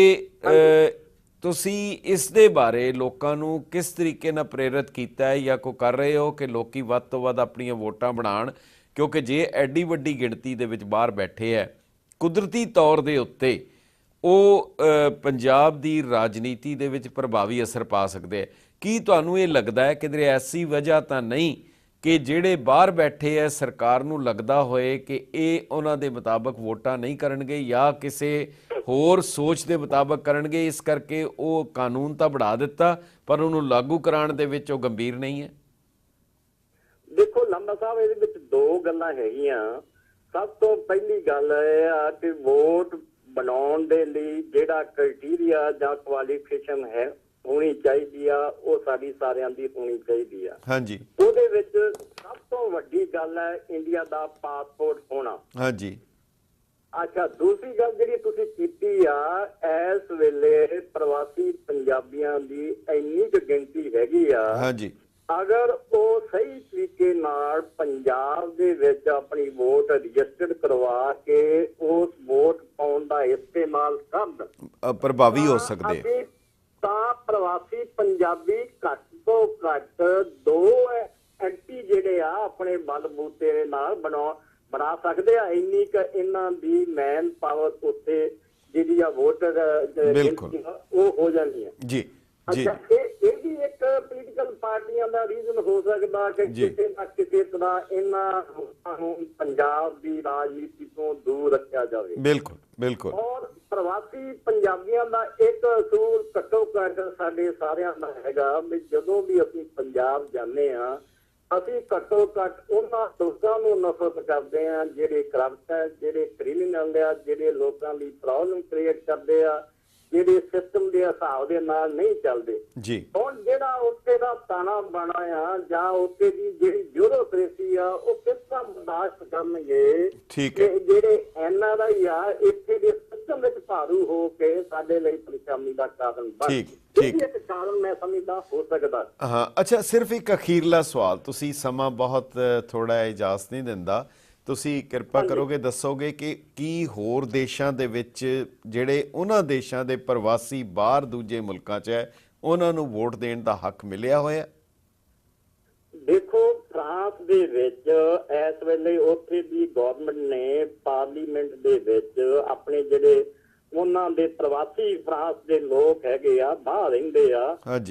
ਤੁਸੀਂ ਇਸ ਦੇ ਬਾਰੇ ਲੋਕਾਂ ਨੂੰ ਕਿਸ ਤਰੀਕੇ ਨਾਲ ਪ੍ਰੇਰਿਤ ਕੀਤਾ ਹੈ ਜਾਂ ਕੋਈ ਕਰ ਰਹੇ ਹੋ ਕਿ ਲੋਕੀ ਵੱਧ ਤੋਂ ਵੱਧ ਆਪਣੀਆਂ ਵੋਟਾਂ ਬਣਾਉਣ, ਕਿਉਂਕਿ ਜੇ ਐਡੀ ਵੱਡੀ ਗਿਣਤੀ ਦੇ ਵਿੱਚ ਬਾਹਰ ਬੈਠੇ ਹੈ, ਕੁਦਰਤੀ ਤੌਰ ਦੇ ਉੱਤੇ ਉਹ ਪੰਜਾਬ ਦੀ ਰਾਜਨੀਤੀ ਦੇ ਵਿੱਚ ਪ੍ਰਭਾਵੀ ਅਸਰ ਪਾ ਸਕਦੇ ਹੈ। ਕੀ ਤੁਹਾਨੂੰ ਇਹ ਲੱਗਦਾ ਹੈ ਕਿਧਰੇ ਐਸੀ ਵਜ੍ਹਾ ਤਾਂ ਨਹੀਂ ਕਿ ਜਿਹੜੇ ਬਾਹਰ ਬੈਠੇ ਹੈ ਸਰਕਾਰ ਨੂੰ ਲੱਗਦਾ ਹੋਏ ਕਿ ਇਹ ਉਹਨਾਂ ਦੇ ਮੁਤਾਬਕ ਵੋਟਾਂ ਨਹੀਂ ਕਰਨਗੇ ਜਾਂ ਕਿਸੇ ਹੋਰ ਸੋਚ ਦੇ ਮੁਤਾਬਕ ਕਰਨਗੇ, ਇਸ ਕਰਕੇ ਉਹ ਕਾਨੂੰਨ ਤਾਂ ਬਣਾ ਦਿੱਤਾ ਪਰ ਉਹਨੂੰ ਲਾਗੂ ਕਰਾਉਣ ਦੇ ਵਿੱਚ ਉਹ ਗੰਭੀਰ ਨਹੀਂ ਹੈ? ਦੇਖੋ ਲੰਬਾ ਸਾਹਿਬ, ਇਹਦੇ ਵਿੱਚ 2 ਗੱਲਾਂ ਹੈਗੀਆਂ। ਸਭ ਤੋਂ ਪਹਿਲੀ ਗੱਲ ਇਹ ਆ ਕਿ ਵੋਟ ਬਣਾਉਣ ਦੇ ਲਈ ਜਿਹੜਾ ਕ੍ਰਾਈਟੇਰੀਆ ਜਾਂ ਕੁਆਲੀਫਿਕੇਸ਼ਨ ਹੈ ਹੋਣੀ ਚਾਹੀਦੀ ਆ, ਉਹ ਸਾਡੀ ਸਾਰਿਆਂ ਦੀ ਹੋਣੀ ਚਾਹੀਦੀ ਆ। ਹਾਂਜੀ, ਉਹਦੇ ਵਿੱਚ ਸਭ ਤੋਂ ਵੱਡੀ ਗੱਲ ਹੈ ਇੰਡੀਆ ਦਾ ਪਾਸਪੋਰਟ ਹੋਣਾ। ਹਾਂਜੀ। ਅੱਛਾ, ਦੂਸਰੀ ਗੱਲ ਜਿਹੜੀ ਤੁਸੀਂ ਕੀਤੀ ਆ, ਇਸ ਵੇਲੇ ਪ੍ਰਵਾਸੀ ਪੰਜਾਬੀਆਂ ਦੀ ਇੰਨੀ ਕੁ ਗਿਣਤੀ ਹੈਗੀ ਆ, ਹਾਂਜੀ, ਅਗਰ ਉਹ ਸਹੀ ਤਰੀਕੇ ਨਾਲ ਪੰਜਾਬ ਦੇ ਵਿੱਚ ਆਪਣੀ ਵੋਟ ਰਜਿਸਟਰਡ ਕਰਵਾ ਕੇ ਉਸ ਵੋਟ ਪਾਉਣ ਦਾ ਇਸਤੇਮਾਲ ਕਰਨ, ਪ੍ਰਭਾਵੀ ਹੋ ਸਕਦੇ ਤਾਂ ਪ੍ਰਵਾਸੀ ਪੰਜਾਬੀ ਘੱਟ ਤੋਂ ਘੱਟ 2 ਐਂਟੀ ਜਿਹੜੇ ਆ ਆਪਣੇ ਬਲਬੂਤੇ ਦੇ ਨਾਲ ਬਣਾ ਸਕਦੇ ਆ। ਇੰਨੀ ਕੁ ਇਹਨਾਂ ਦੀ ਮੈਨ ਪਾਵਰ ਉੱਤੇ ਜਿਹੜੀ ਆ ਵੋਟਰ ਉਹ ਹੋ ਜਾਂਦੀ ਹੈ। ਜੀ ਜੀ। ਅੱਛਾ, ਇਹ ਵੀ ਇੱਕ ਪੋਲੀਟੀਕਲ ਪਾਰਟੀਆਂ ਦਾ ਰੀਜ਼ਨ ਹੋ ਸਕਦਾ ਕਿ ਕਿਸੇ ਨਾ ਕਿਸੇ ਤਰ੍ਹਾਂ ਇਹਨਾਂ ਲੋਕਾਂ ਨੂੰ ਪੰਜਾਬ ਦੀ ਰਾਜਨੀਤੀ ਤੋਂ ਦੂਰ ਰੱਖਿਆ ਜਾਵੇ। ਬਿਲਕੁਲ ਬਿਲਕੁਲ। ਔਰ ਪ੍ਰਵਾਸੀ ਪੰਜਾਬੀਆਂ ਦਾ ਇੱਕ ਅਸੂਲ ਘੱਟੋ ਘੱਟ ਸਾਡੇ ਸਾਰਿਆਂ ਦਾ ਹੈਗਾ ਵੀ ਜਦੋਂ ਵੀ ਅਸੀਂ ਪੰਜਾਬ ਜਾਂਦੇ ਹਾਂ, ਅਸੀਂ ਘੱਟੋ ਘੱਟ ਉਹਨਾਂ ਲੋਕਾਂ ਨੂੰ ਨਫ਼ਰਤ ਕਰਦੇ ਹਾਂ ਜਿਹੜੇ ਕਰਪਟ ਹੈ, ਜਿਹੜੇ ਕ੍ਰਿਮੀਨਲ ਆ, ਜਿਹੜੇ ਲੋਕਾਂ ਦੀ ਪ੍ਰੋਬਲਮ ਕ੍ਰੀਏਟ ਕਰਦੇ ਆ, ਜਿਹੜੇ ਸਿਸਟਮ ਦੇ ਹਿਸਾਬ ਦੇ ਨਾਲ ਨਹੀਂ ਚੱਲਦੇ ਜੀ। ਹੁਣ ਜਿਹੜਾ ਉੱਥੇ ਦਾ ਤਾਣਾ ਬਾਣਾ ਆ ਜਾਂ ਉੱਥੇ ਦੀ ਜਿਹੜੀ ਬਿਊਰੋਕ੍ਰੇਸੀ ਆ, ਉਹ ਕਿਸ ਤਰ੍ਹਾਂ ਬਰਦਾਸ਼ਤ ਕਰਨਗੇ ਜਿਹੜੇ NRI ਆ ਇੱਥੇ ਦੇ ਸਿਸਟਮ ਵਿੱਚ ਭਾਰੂ ਹੋ ਕੇ ਸਾਡੇ ਲਈ ਪਰੇਸ਼ਾਨੀ ਦਾ ਕਾਰਨ ਬਣ ਇੱਕ ਕਾਰਨ ਮੈਂ ਸਮਝਦਾ ਹੋ ਸਕਦਾ। ਹਾਂ, ਅੱਛਾ, ਸਿਰਫ ਇੱਕ ਅਖੀਰਲਾ ਸਵਾਲ, ਤੁਸੀਂ ਸਮਾਂ ਬਹੁਤ ਥੋੜਾ ਇਜਾਜ਼ਤ ਨਹੀਂ ਦਿੰਦਾ, ਤੁਸੀਂ ਕਿਰਪਾ ਕਰੋਗੇ ਦੱਸੋਗੇ ਕਿ ਕੀ ਹੋਰ ਦੇਸ਼ਾਂ ਦੇ ਵਿੱਚ ਜਿਹੜੇ ਉਹਨਾਂ ਦੇਸ਼ਾਂ ਦੇ ਪ੍ਰਵਾਸੀ ਬਾਹਰ ਦੂਜੇ ਮੁਲਕਾਂ 'ਚ ਹੈ ਉਹਨਾਂ ਨੂੰ ਵੋਟ ਦੇਣ ਦਾ ਹੱਕ ਮਿਲਿਆ ਹੋਇਆ? ਦੇਖੋ, ਫਰਾਂਸ ਦੇ ਵਿੱਚ ਇਸ ਵੇਲੇ ਉੱਥੇ ਦੀ ਗਵਰਨਮੈਂਟ ਨੇ ਪਾਰਲੀਮੈਂਟ ਦੇ ਵਿੱਚ ਆਪਣੇ ਜਿਹੜੇ ਉਹਨਾਂ ਦੇ ਪ੍ਰਵਾਸੀ ਫਰਾਂਸ ਦੇ ਲੋਕ ਹੈਗੇ ਆ, ਬਾਹਰ ਰਹਿੰਦੇ ਆ,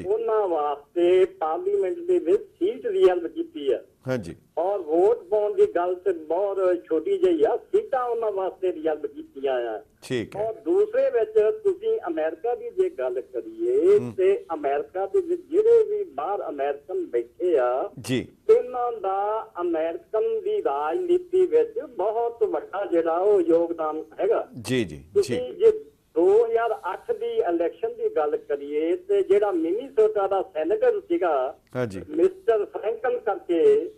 ਉਹਨਾਂ ਵਾਸਤੇ ਪਾਰਲੀਮੈਂਟ ਦੇ ਵਿੱਚ ਸੀਟ ਰਿਜ਼ਰਵ ਕੀਤੀ ਆ। ਹਾਂਜੀ। ਔਰ ਵੋਟ ਪਾਉਣ ਦੀ ਗੱਲ ਤੇ ਬਹੁਤ ਛੋਟੀ ਜਿਹੀ ਆ, ਸੀਟਾਂ ਉਹਨਾਂ ਵਾਸਤੇ ਰਿਜ਼ਰਵ ਕੀਤੀਆਂ ਆ। ਠੀਕ ਹੈ। ਔਰ ਦੂਸਰੇ ਵਿੱਚ ਤੁਸੀਂ ਅਮਰੀਕਾ ਦੀ ਜੇ ਗੱਲ ਕਰੀਏ ਤੇ ਅਮਰੀਕਾ ਦੇ ਵਿੱਚ ਜਿਹੜੇ ਵੀ ਬਾਹਰ ਅਮਰੀਕਨ ਬੈਠੇ ਆ ਜੀ, ਇਹਨਾਂ ਦਾ ਅਮਰੀਕਨ ਦੀ ਰਾਜਨੀਤੀ ਵਿੱਚ ਬਹੁਤ ਵੱਡਾ ਜਿਹੜਾ ਉਹ ਯੋਗਦਾਨ ਹੈਗਾ। ਜੀ ਜੀ। ਤੁਸੀਂ ਜੇ 2008 ਦੀ ਇਲੈਕਸ਼ਨ ਦੀ ਗੱਲ ਕਰੀਏ ਤੇ ਜਿਹੜਾ ਮਿਨੀਸੋਟਾ ਦਾ ਸੈਨੇਟਰ ਸੀਗਾ ਮਿਸਟਰ ਫਰੈਂਕਲ ਕਰਕੇ,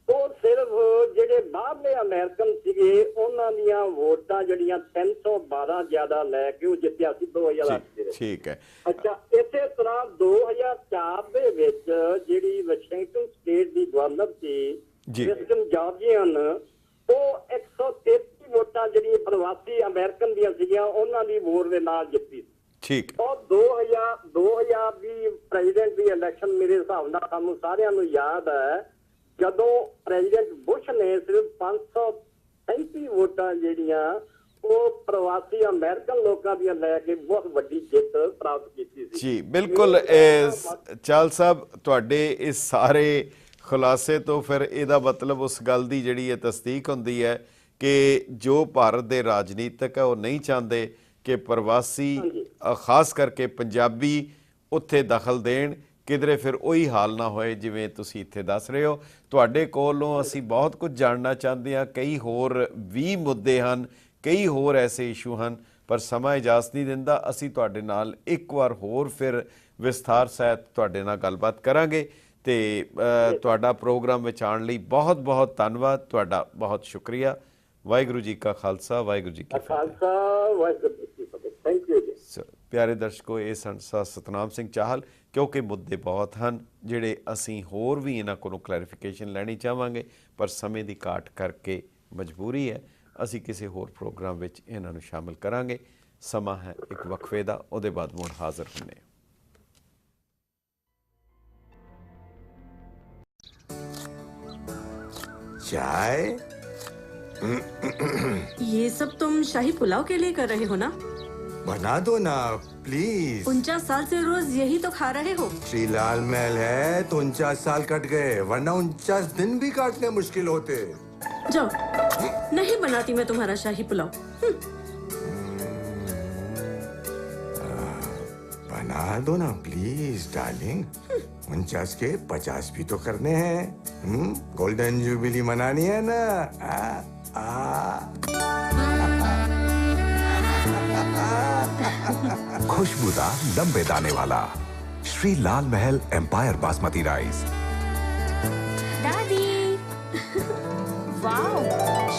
ਉਹ ਸਿਰਫ ਜਿਹੜੇ ਬਾਹਰਲੇ ਅਮਰੀਕਨ ਸੀਗੇ ਉਹਨਾਂ ਦੀਆਂ ਵੋਟਾਂ ਜਿਹੜੀਆਂ 312 ਜ਼ਿਆਦਾ ਲੈ ਕੇ ਉਹ ਜਿੱਤਿਆ ਸੀ 2008 ਦੇ ਵਿੱਚ। ਠੀਕ ਹੈ। ਅੱਛਾ, ਇਸੇ ਤਰ੍ਹਾਂ 2004 ਦੇ ਵਿੱਚ ਜਿਹੜੀ ਵਾਸ਼ਿੰਗਟਨ ਸਟੇਟ ਦੀ ਗਵਰਨਰ ਸੀ ਕ੍ਰਿਸਟਨ ਜਾਰਜੀਅਨ, ਉਹ 133 ਵੋਟਾਂ ਜਿਹੜੀਆਂ ਪ੍ਰਵਾਸੀ ਅਮਰੀਕਨ ਦੀਆਂ ਸੀਗੀਆਂ ਉਹਨਾਂ ਦੀ ਵੋਟ ਦੇ ਨਾਲ ਜਿੱਤੀ। ਠੀਕ। ਔਰ 2000 ਦੀ ਪ੍ਰੈਜ਼ੀਡੈਂਟ ਦੀ ਇਲੈਕਸ਼ਨ ਮੇਰੇ ਹਿਸਾਬ ਨਾਲ ਸਾਨੂੰ ਸਾਰਿਆਂ ਨੂੰ ਯਾਦ ਹੈ, ਜਦੋਂ ਪ੍ਰੈਜ਼ੀਡੈਂਟ ਬੁਸ਼ ਨੇ ਸਿਰਫ 537 ਵੋਟਾਂ ਜਿਹੜੀਆਂ ਉਹ ਪ੍ਰਵਾਸੀ ਅਮਰੀਕਨ ਲੋਕਾਂ ਦੀਆਂ ਲੈ ਕੇ ਬਹੁਤ ਵੱਡੀ ਜਿੱਤ ਪ੍ਰਾਪਤ ਕੀਤੀ ਸੀ। ਜੀ ਬਿਲਕੁਲ। ਚਾਹਲ ਸਾਹਿਬ, ਤੁਹਾਡੇ ਇਸ ਸਾਰੇ ਖੁਲਾਸੇ ਤੋਂ ਫਿਰ ਇਹਦਾ ਮਤਲਬ ਉਸ ਗੱਲ ਦੀ ਜਿਹੜੀ ਹੈ ਤਸਦੀਕ ਹੁੰਦੀ ਹੈ ਕਿ ਜੋ ਭਾਰਤ ਦੇ ਰਾਜਨੀਤਿਕ ਹੈ ਉਹ ਨਹੀਂ ਚਾਹੁੰਦੇ ਕਿ ਪ੍ਰਵਾਸੀ ਖਾਸ ਕਰਕੇ ਪੰਜਾਬੀ ਉੱਥੇ ਦਖਲ ਦੇਣ, ਕਿਧਰੇ ਫਿਰ ਉਹੀ ਹਾਲ ਨਾ ਹੋਏ ਜਿਵੇਂ ਤੁਸੀਂ ਇੱਥੇ ਦੱਸ ਰਹੇ ਹੋ। ਤੁਹਾਡੇ ਕੋਲੋਂ ਅਸੀਂ ਬਹੁਤ ਕੁਝ ਜਾਣਨਾ ਚਾਹੁੰਦੇ ਹਾਂ, ਕਈ ਹੋਰ ਵੀ ਮੁੱਦੇ ਹਨ, ਕਈ ਹੋਰ ਐਸੇ ਇਸ਼ੂ ਹਨ, ਪਰ ਸਮਾਂ ਇਜਾਜ਼ਤ ਨਹੀਂ ਦਿੰਦਾ। ਅਸੀਂ ਤੁਹਾਡੇ ਨਾਲ ਇੱਕ ਵਾਰ ਹੋਰ ਫਿਰ ਵਿਸਥਾਰ ਸਹਿਤ ਤੁਹਾਡੇ ਨਾਲ ਗੱਲਬਾਤ ਕਰਾਂਗੇ ਤੇ ਤੁਹਾਡਾ ਪ੍ਰੋਗਰਾਮ ਵਿੱਚ ਆਉਣ ਲਈ ਬਹੁਤ ਬਹੁਤ ਧੰਨਵਾਦ, ਤੁਹਾਡਾ ਬਹੁਤ ਸ਼ੁਕਰੀਆ। ਵਾਹਿਗੁਰੂ ਜੀ ਕਾ ਖਾਲਸਾ, ਵਾਹਿਗੁਰੂ ਜੀ ਕੀ ਫਤਿਹ। ਥੈਂਕ ਯੂ ਜੀ। ਪਿਆਰੇ ਦਰਸ਼ਕੋ, ਇਹ ਸਨ ਸਤਨਾਮ ਸਿੰਘ ਚਾਹਲ। ਕਿਉਂਕਿ ਮੁੱਦੇ ਬਹੁਤ ਹਨ ਜਿਹੜੇ ਅਸੀਂ ਹੋਰ ਵੀ ਇਹਨਾਂ ਕੋਲੋਂ ਕਲੈਰੀਫਿਕੇਸ਼ਨ ਲੈਣੀ ਚਾਹਾਂਗੇ, ਪਰ ਸਮੇਂ ਦੀ ਘਾਟ ਕਰਕੇ ਮਜਬੂਰੀ ਹੈ। ਅਸੀਂ ਕਿਸੇ ਹੋਰ ਪ੍ਰੋਗਰਾਮ ਵਿੱਚ ਇਹਨਾਂ ਨੂੰ ਸ਼ਾਮਲ ਕਰਾਂਗੇ। ਸਮਾਂ ਹੈ ਇੱਕ ਵਕਫੇ ਦਾ, ਉਹਦੇ ਬਾਅਦ ਮੁੜ ਹਾਜ਼ਰ ਹੁੰਦੇ ਹਾਂ। चाय? ये सब तुम शाही पुलाव के लिए कर रहे हो ना? बना दो ना प्लीज। 49 साल से रोज यही तो खा रहे हो। श्री लाल महल है तो 49 साल कट गए, वरना 49 दिन भी काटने मुश्किल होते। जाओ, नहीं बनाती मैं तुम्हारा शाही पुलाव। बना दो ना प्लीज डार्लिंग। 49 के 50 भी तो करने हैं। गोल्डन जुबली मनानी है ना। खुशबूदार लंबे दाने वाला श्री लाल महल एम्पायर बासमती राइस। दादी, वाओ,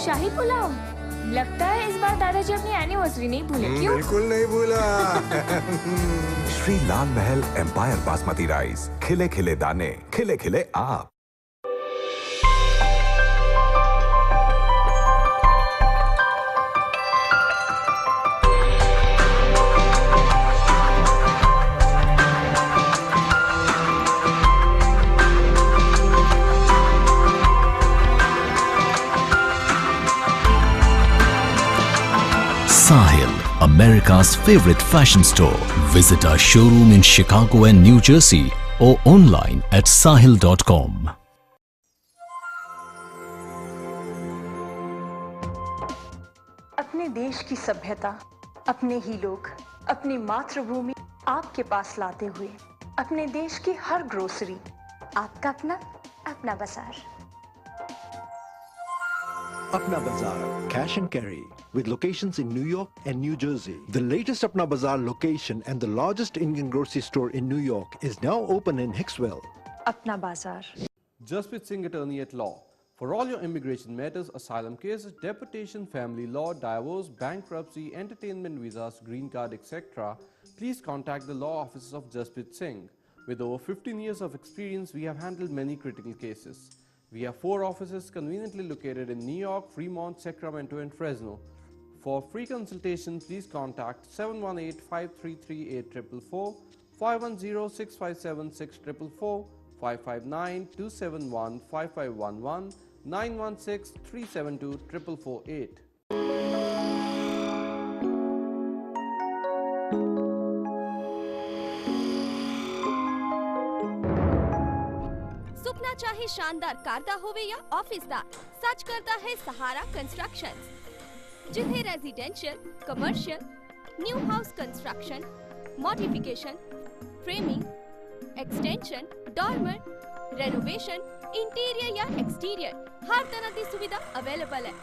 शाही पुलाव। लगता है इस बार दादाजी अपनी एनिवर्सरी नहीं भूले। क्यों? बिल्कुल नहीं भूला। श्री लाल महल एम्पायर बासमती राइस, खिले खिले दाने, खिले खिले आप। Sahil, America's favorite fashion store. Visit our showroom in Chicago and New Jersey or online at sahil.com. अपने देश की सभ्यता, अपने ही लोग, अपनी मातृभूमि आपके पास लाते हुए अपने देश की हर ग्रोसरी आपका अपना बाजार। Apna Bazaar, cash and carry, with locations in New York and New Jersey. The latest Apna Bazaar location and the largest Indian grocery store in New York is now open in Hicksville. Apna Bazaar. Jasprit Singh, attorney at law. For all your immigration matters, asylum cases, deportation, family law, divorce, bankruptcy, entertainment visas, green card, etc., please contact the law offices of Jasprit Singh. With over 15 years of experience, we have handled many critical cases. We have 4 offices conveniently located in New York, Fremont, Sacramento, and Fresno. For free consultation, please contact 718-533-8444, 510-657-6444, 559-271-5511, 916-372-4448. सुपना चाहे शानदार कार दा होवे या ऑफिस दा, सच करता है सहारा कंस्ट्रक्शंस, जिथे residential, commercial, new house construction, modification, framing, extension, dormer, renovation, interior या एक्सटीरियर हर तरह की सुविधा अवेलेबल है।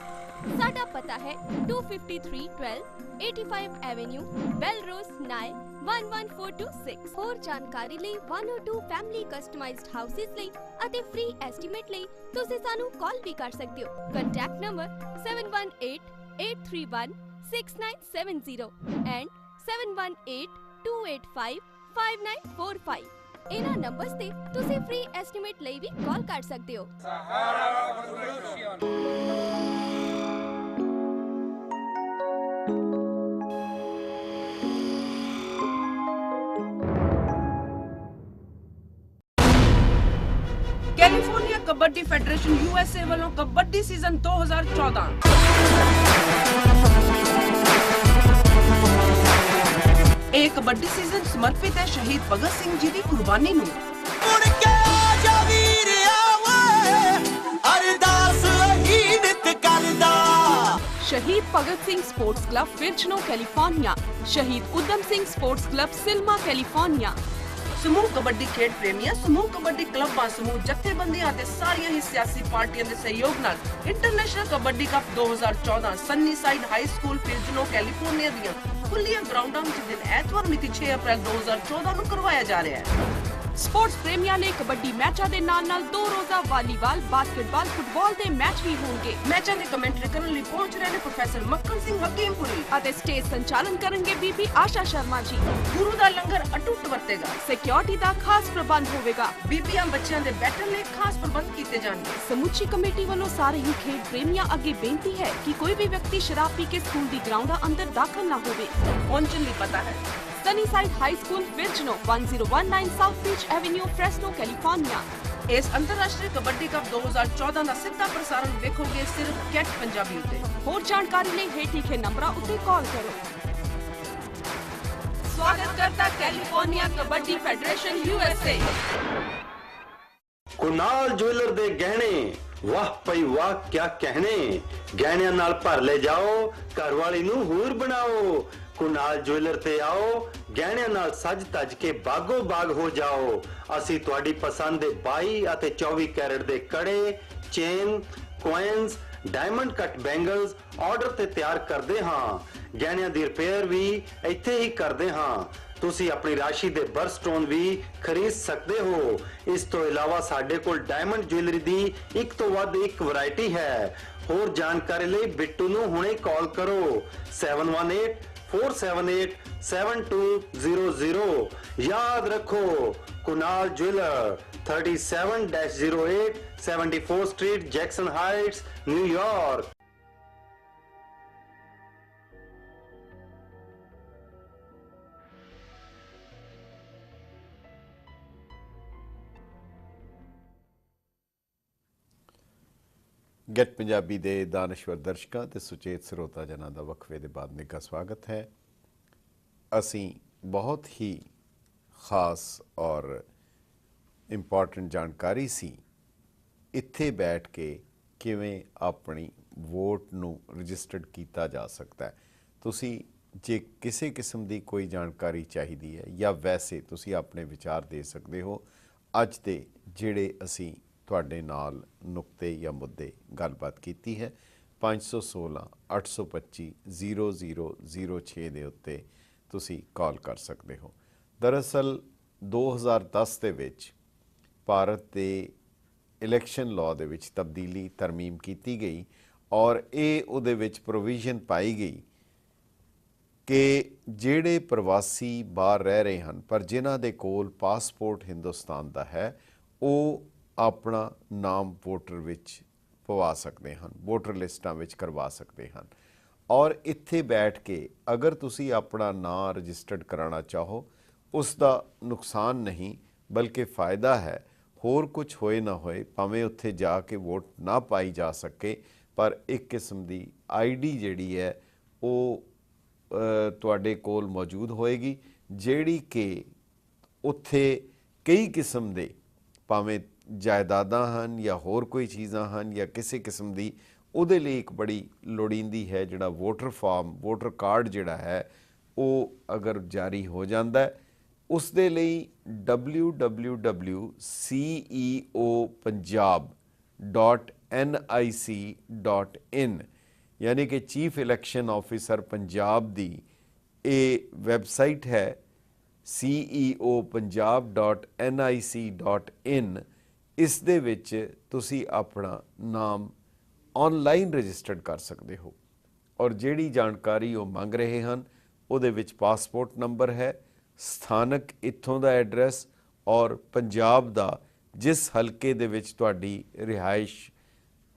ਸਾਡਾ ਪਤਾ ਹੈ 25312 85 ਐਵੇਨਿਊ ਬੈਲਰੋਸ ਨਾਇ 11426। ਹੋਰ ਜਾਣਕਾਰੀ ਲਈ 102 ਫੈਮਿਲੀ ਕਸਟਮਾਈਜ਼ਡ ਹਾਊਸਿਸ ਲਈ ਅਤੇ ਫ੍ਰੀ ਐਸਟੀਮੇਟ ਲਈ ਤੁਸੀਂ ਸਾਨੂੰ ਕਾਲ ਵੀ ਕਰ ਸਕਦੇ ਹੋ। Contact number 7188316970 and 7182855945। ਇਹਨਾਂ ਨੰਬਰਸ ਤੇ ਤੁਸੀਂ ਫ੍ਰੀ ਐਸਟੀਮੇਟ ਲਈ ਵੀ ਕਾਲ ਕਰ ਸਕਦੇ ਹੋ। ਕੈਲੀਫੋਰਨੀਆ ਕਬੱਡੀ ਫੈਡਰੇਸ਼ਨ USA ਵੱਲੋਂ ਕਬੱਡੀ ਸੀਜ਼ਨ 2014 ਇਹ ਕਬੱਡੀ ਸੀਜ਼ਨ ਸਮਰਪਿਤ ਹੈ ਸ਼ਹੀਦ ਭਗਤ ਸਿੰਘ ਜੀ ਦੀ ਕੁਰਬਾਨੀ ਨੂੰ। ਸ਼ਹੀਦ Bhagat Singh sports club ਫਿਰਚਨੋ California, ਸ਼ਹੀਦ Udham Singh sports club Selma California. ਸਮੂਹ ਕਬੱਡੀ ਖੇਡ ਪ੍ਰੇਮੀਆਂ, ਸਮੂਹ ਕਬੱਡੀ ਕਲੱਬਾਂ, ਸਮੂਹ ਜਥੇਬੰਦੀਆਂ ਅਤੇ ਸਾਰੀਆਂ ਹੀ ਸਿਆਸੀ ਪਾਰਟੀਆਂ ਦੇ ਸਹਿਯੋਗ ਨਾਲ international kabaddi cup 2014 Sunnyside high school Fresno California ਦੀਆਂ ਖੁੱਲੀਆਂ ਗਰਾਊਂਡਾਂ ਵਿੱਚ ਦਿਨ ਐਤਵਾਰ ਮਿਤੀ 6 ਅਪ੍ਰੈਲ 2014 ਨੂੰ ਕਰਵਾਇਆ ਜਾ ਰਿਹਾ ਹੈ। ਸਪੋਰਟਸ ਪ੍ਰੇਮੀਆਂ ਲਈ ਕਬੱਡੀ ਮੈਚਾਂ ਦੇ ਨਾਲ-ਨਾਲ 2 ਰੋਜ਼ਾ ਵਾਲੀਬਾਲ, ਬਾਸਕਟਬਾਲ, ਫੁੱਟਬਾਲ ਦੇ ਮੈਚ ਵੀ ਹੋਣਗੇ। ਮੈਚਾਂ ਦੀ ਕਮੈਂਟਰੀ ਕਰਨ ਲਈ ਪਹੁੰਚ ਰਹੇ ਨੇ ਪ੍ਰੋਫੈਸਰ ਮੱਖਣ ਸਿੰਘ ਹਕੀਮਪੁਰੀ ਅਤੇ ਸਟੇਜ ਸੰਚਾਲਨ ਕਰਨਗੇ ਬੀਬੀ ਆਸ਼ਾ ਸ਼ਰਮਾ ਜੀ। ਗੁਰੂ ਦਾ ਲੰਗਰ ਅਟੁੱਟ ਵਰਤੇਗਾ। ਸਿਕਿਉਰਿਟੀ ਦਾ ਖਾਸ ਪ੍ਰਬੰਧ ਹੋਵੇਗਾ। ਬੀਬੀਆਂ ਬੱਚਿਆਂ ਦੇ ਬੈਠਣ ਲਈ ਖਾਸ ਪ੍ਰਬੰਧ ਕੀਤੇ ਜਾਣਗੇ। ਸਮੁੱਚੀ ਕਮੇਟੀ ਵੱਲੋਂ ਸਾਰੇ ਹੀ ਖੇਡ ਪ੍ਰੇਮੀਆਂ ਅੱਗੇ ਬੇਨਤੀ ਹੈ ਕਿ ਕੋਈ ਵੀ ਵਿਅਕਤੀ ਸ਼ਰਾਬ ਪੀ ਕੇ ਸਕੂਲ ਦੀ ਗਰਾਊਂਡਾਂ ਅੰਦਰ ਦਾਖਲ ਨਾ ਹੋਵੇ। ਪਹੁੰਚਣ ਲਈ ਪਤਾ ਹੈ Sunnyside high school Fresno 1019 South Beach Avenue Fresno California. ਇਸ ਅੰਤਰਰਾਸ਼ਟਰੀ ਕਬੱਡੀ ਕੱਪ 2014 ਦਾ ਸਿੱਧਾ ਪ੍ਰਸਾਰਣ ਵੇਖੋਗੇ ਸਿਰਫ ਕੈਟ ਪੰਜਾਬੀ ਉੱਤੇ। ਹੋਰ ਜਾਣਕਾਰੀ ਲਈ ਹੇਠ ਲਿਖੇ ਨੰਬਰਾਂ ਉੱਤੇ ਕਾਲ ਕਰੋ। ਸਵਾਗਤ ਕਰਦਾ California kabaddi federation USA। Kunal jeweller ਦੇ ਗਹਿਣੇ, ਵਾਹ ਪਈ ਵਾਹ ਕਿਆ ਕਹਿਣੇ। ਗਹਿਣਿਆਂ ਨਾਲ ਭਰ ਲੈ ਜਾਓ, ਘਰ ਵਾਲੀ ਨੂੰ ਹੂਰ ਬਣਾਓ। ਕੁਨਾਲ ਜੁਐਲਰ ਤੇ ਆਓ, ਗਹਿਣਿਆਂ ਨਾਲ ਸੱਜ ਤੱਜ ਕੇ ਬਾਗੋ ਬਾਗ ਹੋ ਜਾਓ। ਅਸੀਂ ਤੁਹਾਡੀ ਪਸੰਦ ਦੇ 22 ਅਤੇ 24 ਕੈਰਟ ਦੇ ਕੜੇ, ਚੇਨ, ਕੋਇਨਸ, ਡਾਇਮੰਡ ਕੱਟ ਬੈਂਗਲਸ ਆਰਡਰ ਤੇ ਤਿਆਰ ਕਰਦੇ ਹਾਂ। ਗਹਿਣਿਆਂ ਦੀ ਰਿਪੇਅਰ ਵੀ ਇੱਥੇ ਹੀ ਕਰਦੇ ਹਾਂ। ਤੁਸੀਂ ਆਪਣੀ ਰਾਸ਼ੀ ਦੇ ਬਰਸਟੋਨ ਵੀ ਖਰੀਦ ਸਕਦੇ ਹੋ। ਇਸ ਤੋਂ ਇਲਾਵਾ ਸਾਡੇ ਕੋਲ ਡਾਇਮੰਡ ਜੁਐਲਰੀ ਦੀ ਇੱਕ ਤੋਂ ਵੱਧ ਇੱਕ ਵੈਰਾਈਟੀ ਹੈ। ਹੋਰ ਜਾਣਕਾਰੀ ਲਈ ਬਿੱਟੂ ਨੂੰ ਹੁਣੇ ਕਾਲ ਕਰੋ 7184787200। याद रखो Kunal jeweller 37-08 74th street Jackson Heights New York. Get Punjabi ਦੇ ਦਾਨਸ਼ਵਰ ਦਰਸ਼ਕਾਂ ਤੇ ਸੁਚੇਤ ਸਰੋਤਾ ਜਨਾਂ ਦਾ ਵਕਫੇ ਦੇ ਬਾਅਦ ਨਿੱਘਾ ਸਵਾਗਤ ਹੈ। ਅਸੀਂ ਬਹੁਤ ਹੀ ਖਾਸ ਔਰ ਇੰਪੋਰਟੈਂਟ ਜਾਣਕਾਰੀ ਸੀ ਇੱਥੇ ਬੈਠ ਕੇ ਕਿਵੇਂ ਆਪਣੀ ਵੋਟ ਨੂੰ ਰਜਿਸਟਰਡ ਕੀਤਾ ਜਾ ਸਕਦਾ ਹੈ। ਤੁਸੀਂ ਜੇ ਕਿਸੇ ਕਿਸਮ ਦੀ ਕੋਈ ਜਾਣਕਾਰੀ ਚਾਹੀਦੀ ਹੈ ਜਾਂ ਵੈਸੇ ਤੁਸੀਂ ਆਪਣੇ ਵਿਚਾਰ ਦੇ ਸਕਦੇ ਹੋ। ਅੱਜ ਦੇ ਜਿਹੜੇ ਅਸੀਂ ਤੁਹਾਡੇ ਨਾਲ ਨੁਕਤੇ ਜਾਂ ਮੁੱਦੇ ਗੱਲਬਾਤ ਕੀਤੀ ਹੈ 516 825 0006 ਦੇ ਉੱਤੇ ਤੁਸੀਂ ਕਾਲ ਕਰ ਸਕਦੇ ਹੋ। ਦਰਅਸਲ 2010 ਦੇ ਵਿੱਚ ਭਾਰਤ ਦੇ ਇਲੈਕਸ਼ਨ ਲਾਅ ਦੇ ਵਿੱਚ ਤਬਦੀਲੀ ਤਰਮੀਮ ਕੀਤੀ ਗਈ ਔਰ ਇਹ ਉਹਦੇ ਵਿੱਚ ਪ੍ਰੋਵੀਜ਼ਨ ਪਾਈ ਗਈ ਕਿ ਜਿਹੜੇ ਪ੍ਰਵਾਸੀ ਬਾਹਰ ਰਹਿ ਰਹੇ ਹਨ ਪਰ ਜਿਨ੍ਹਾਂ ਦੇ ਕੋਲ ਪਾਸਪੋਰਟ ਹਿੰਦੁਸਤਾਨ ਦਾ ਹੈ ਉਹ ਆਪਣਾ ਨਾਮ ਵੋਟਰ ਵਿੱਚ ਪਵਾ ਸਕਦੇ ਹਨ, ਵੋਟਰ ਲਿਸਟਾਂ ਵਿੱਚ ਕਰਵਾ ਸਕਦੇ ਹਨ। ਔਰ ਇੱਥੇ ਬੈਠ ਕੇ ਅਗਰ ਤੁਸੀਂ ਆਪਣਾ ਨਾਂ ਰਜਿਸਟਰਡ ਕਰਾਉਣਾ ਚਾਹੋ ਉਸ ਦਾ ਨੁਕਸਾਨ ਨਹੀਂ ਬਲਕਿ ਫ਼ਾਇਦਾ ਹੈ। ਹੋਰ ਕੁਝ ਹੋਏ ਨਾ ਹੋਏ ਭਾਵੇਂ ਉੱਥੇ ਜਾ ਕੇ ਵੋਟ ਨਾ ਪਾਈ ਜਾ ਸਕੇ ਪਰ ਇੱਕ ਕਿਸਮ ਦੀ ਆਈਡੀ ਜਿਹੜੀ ਹੈ ਉਹ ਤੁਹਾਡੇ ਕੋਲ ਮੌਜੂਦ ਹੋਏਗੀ ਜਿਹੜੀ ਕਿ ਉੱਥੇ ਕਈ ਕਿਸਮ ਦੇ ਭਾਵੇਂ ਜਾਇਦਾਦਾਂ ਹਨ ਜਾਂ ਹੋਰ ਕੋਈ ਚੀਜ਼ਾਂ ਹਨ ਜਾਂ ਕਿਸੇ ਕਿਸਮ ਦੀ ਉਹਦੇ ਲਈ ਇੱਕ ਬੜੀ ਲੋੜੀਂਦੀ ਹੈ ਜਿਹੜਾ ਵੋਟਰ ਫਾਰਮ ਵੋਟਰ ਕਾਰਡ ਜਿਹੜਾ ਹੈ ਉਹ ਅਗਰ ਜਾਰੀ ਹੋ ਜਾਂਦਾ ਹੈ ਉਸ ਦੇ ਲਈ www.ceopunjab.nic.in यानी कि चीफ इलैक्शन ऑफिसर पंजाब दी ये वैबसाइट है ceopunjab.nic.in। इस दे विच तुसी अपना नाम ऑनलाइन रजिस्टर्ड कर सकते हो और जिहड़ी जानकारी वो मंग रहे हैं ਉਹਦੇ ਵਿੱਚ ਪਾਸਪੋਰਟ ਨੰਬਰ है, ਸਥਾਨਕ ਇੱਥੋਂ ਦਾ ਐਡਰੈਸ और पंजाब ਦਾ जिस हल्के ਦੇ ਵਿੱਚ ਤੁਹਾਡੀ ਰਿਹਾਇਸ਼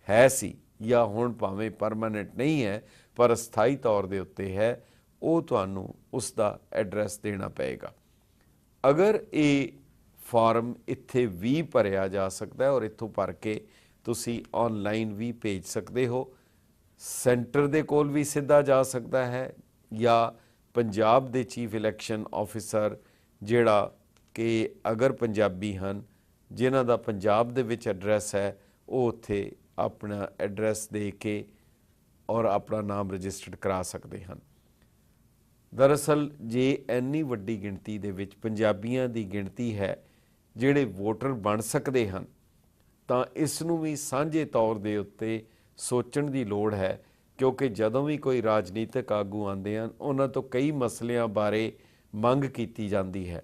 है सी या हुण भावें परमानेंट नहीं है पर अस्थाई तौर ਦੇ ਉੱਤੇ है, ਉਹ ਤੁਹਾਨੂੰ ਉਸ ਦਾ ਐਡਰੈਸ ਦੇਣਾ ਪਏਗਾ। अगर ये ਫਾਰਮ ਇੱਥੇ ਵੀ ਭਰਿਆ ਜਾ ਸਕਦਾ ਹੈ और ਇੱਥੋਂ ਭਰ ਕੇ ਤੁਸੀਂ ऑनलाइन भी भेज सकते हो। सेंटर ਦੇ ਕੋਲ ਵੀ ਸਿੱਧਾ ਜਾ ਸਕਦਾ है या पंजाब ਦੇ चीफ इलैक्शन ऑफिसर ਜਿਹੜਾ कि अगर पंजाबी हैं जिन्हां दा पंजाब दे विच एड्रैस है वो उत्थे अपना एड्रैस दे के और अपना नाम रजिस्टर्ड करा सकते हैं। दरअसल जे इन्नी वड्डी गिणती दे विच पंजाबियां दी गिणती है जिहड़े वोटर बन सकते हैं ਤਾਂ ਇਸ ਨੂੰ ਵੀ ਸਾਂਝੇ ਤੌਰ ਦੇ ਉੱਤੇ ਸੋਚਣ ਦੀ ਲੋੜ ਹੈ क्योंकि जदों भी कोई राजनीतिक आगू आते हैं उन्होंने तो कई मसलियां बारे मंग की जाती है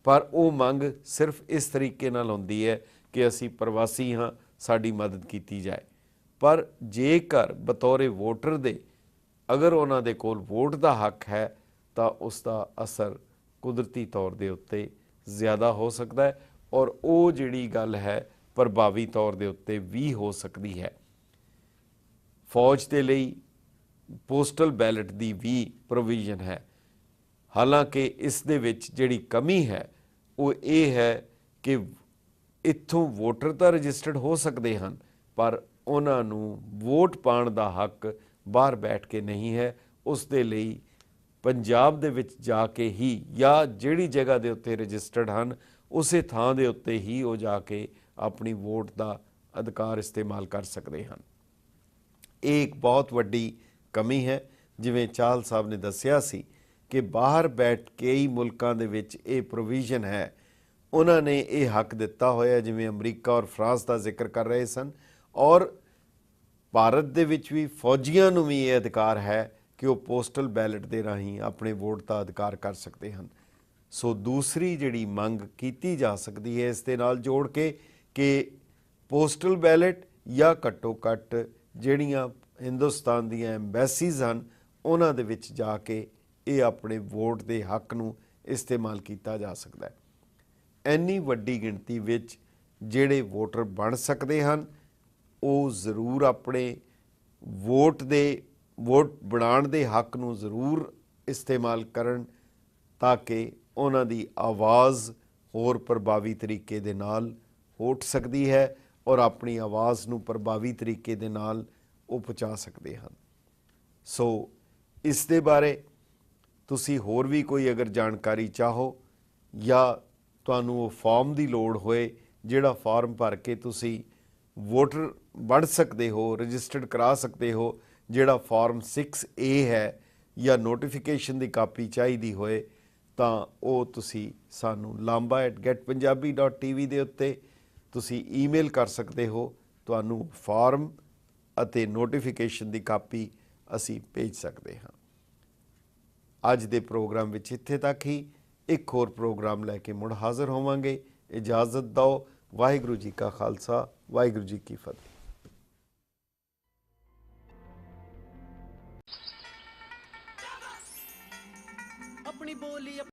पर वो मंग सिर्फ इस तरीके नाल होंदी है कि असी प्रवासी हाँ साड़ी मदद की जाए। पर जेकर बतौरे वोटर दे अगर उन्हां दे कोल वोट का हक है तो उसका असर कुदरती तौर के उत्ते ज़्यादा हो सकता है और वो जिहड़ी गल है प्रभावी तौर के उत्ते भी हो सकती है। फौज के लिए पोस्टल बैलेट की भी प्रोविजन है, हालांकि इस दे विच जिहड़ी कमी है वो ये है कि इत्थों वोटर तो रजिस्टर्ड हो सकते हैं पर उन्होंने वोट पाने का हक बाहर बैठ के नहीं है। उस दे लई पंजाब दे विच जाके ही या जिहड़ी जगह के उत्ते रजिस्टर्ड हैं उस थां दे उत्ते ही वो जाके अपनी वोट का अधिकार इस्तेमाल कर सकते हैं। एक बहुत वड्डी कमी है जिवें चाहल साहब ने दस्सिया सी कि बाहर बैठ कई मुल्कां दे विच ये प्रोविजन है, उन्होंने ये हक दिता होया जिवें अमरीका और फ्रांस का जिक्र कर रहे सन और भारत दे विच भी फौजियां नूं भी ये अधिकार है कि वो पोस्टल बैलेट के राही अपने वोट का अधिकार कर सकते हैं। सो दूसरी जिहड़ी मंग की जा सकती है इस दे नाल जोड़ के कि पोस्टल बैलेट या घट्टो घट्ट ਜਿਹੜੀਆਂ हिंदुस्तान ਦੀਆਂ ਐਮਬੈਸੀਜ਼ ਹਨ ਉਹਨਾਂ ਦੇ ਵਿੱਚ ਜਾ ਕੇ ਇਹ ਆਪਣੇ ਵੋਟ ਦੇ ਹੱਕ ਨੂੰ ਇਸਤੇਮਾਲ ਕੀਤਾ ਜਾ ਸਕਦਾ ਹੈ। ਇੰਨੀ ਵੱਡੀ ਗਿਣਤੀ ਵਿੱਚ ਜਿਹੜੇ ਵੋਟਰ ਬਣ ਸਕਦੇ ਹਨ ਉਹ ਜ਼ਰੂਰ ਆਪਣੇ ਵੋਟ ਬਣਾਉਣ ਦੇ ਹੱਕ ਨੂੰ ਜ਼ਰੂਰ ਇਸਤੇਮਾਲ ਕਰਨ ਤਾਂ ਕਿ ਉਹਨਾਂ ਦੀ ਆਵਾਜ਼ ਹੋਰ ਪ੍ਰਭਾਵੀ ਤਰੀਕੇ ਦੇ ਨਾਲ ਉੱਠ ਸਕਦੀ है और अपनी आवाज़ नूं प्रभावी तरीके दे नाल वो पहुँचा सकते हैं। सो इस दे बारे तुसी होर भी कोई अगर जानकारी चाहो या तुहानूं वो फॉर्म की लोड़ होए जिहड़ा फॉर्म भर के तुसी वोटर बन सकते हो रजिस्टर्ड करा सकते हो, जिहड़ा फॉर्म 6A है या नोटिफिकेशन की कापी चाहिए होए तां वो तुसी सानूं lamba@getpunjabi.tv दे उत्ते तुसी ईमेल कर सकते हो, तुहानूं फॉर्म अते नोटिफिकेशन की कापी असी भेज सकते हाँ। अज दे प्रोग्राम विच इत्थे तक ही, एक होर प्रोग्राम लैके मुड़ हाज़र होवांगे। इजाज़त दो। वाहिगुरू जी का खालसा, वाहिगुरू जी की फतेह।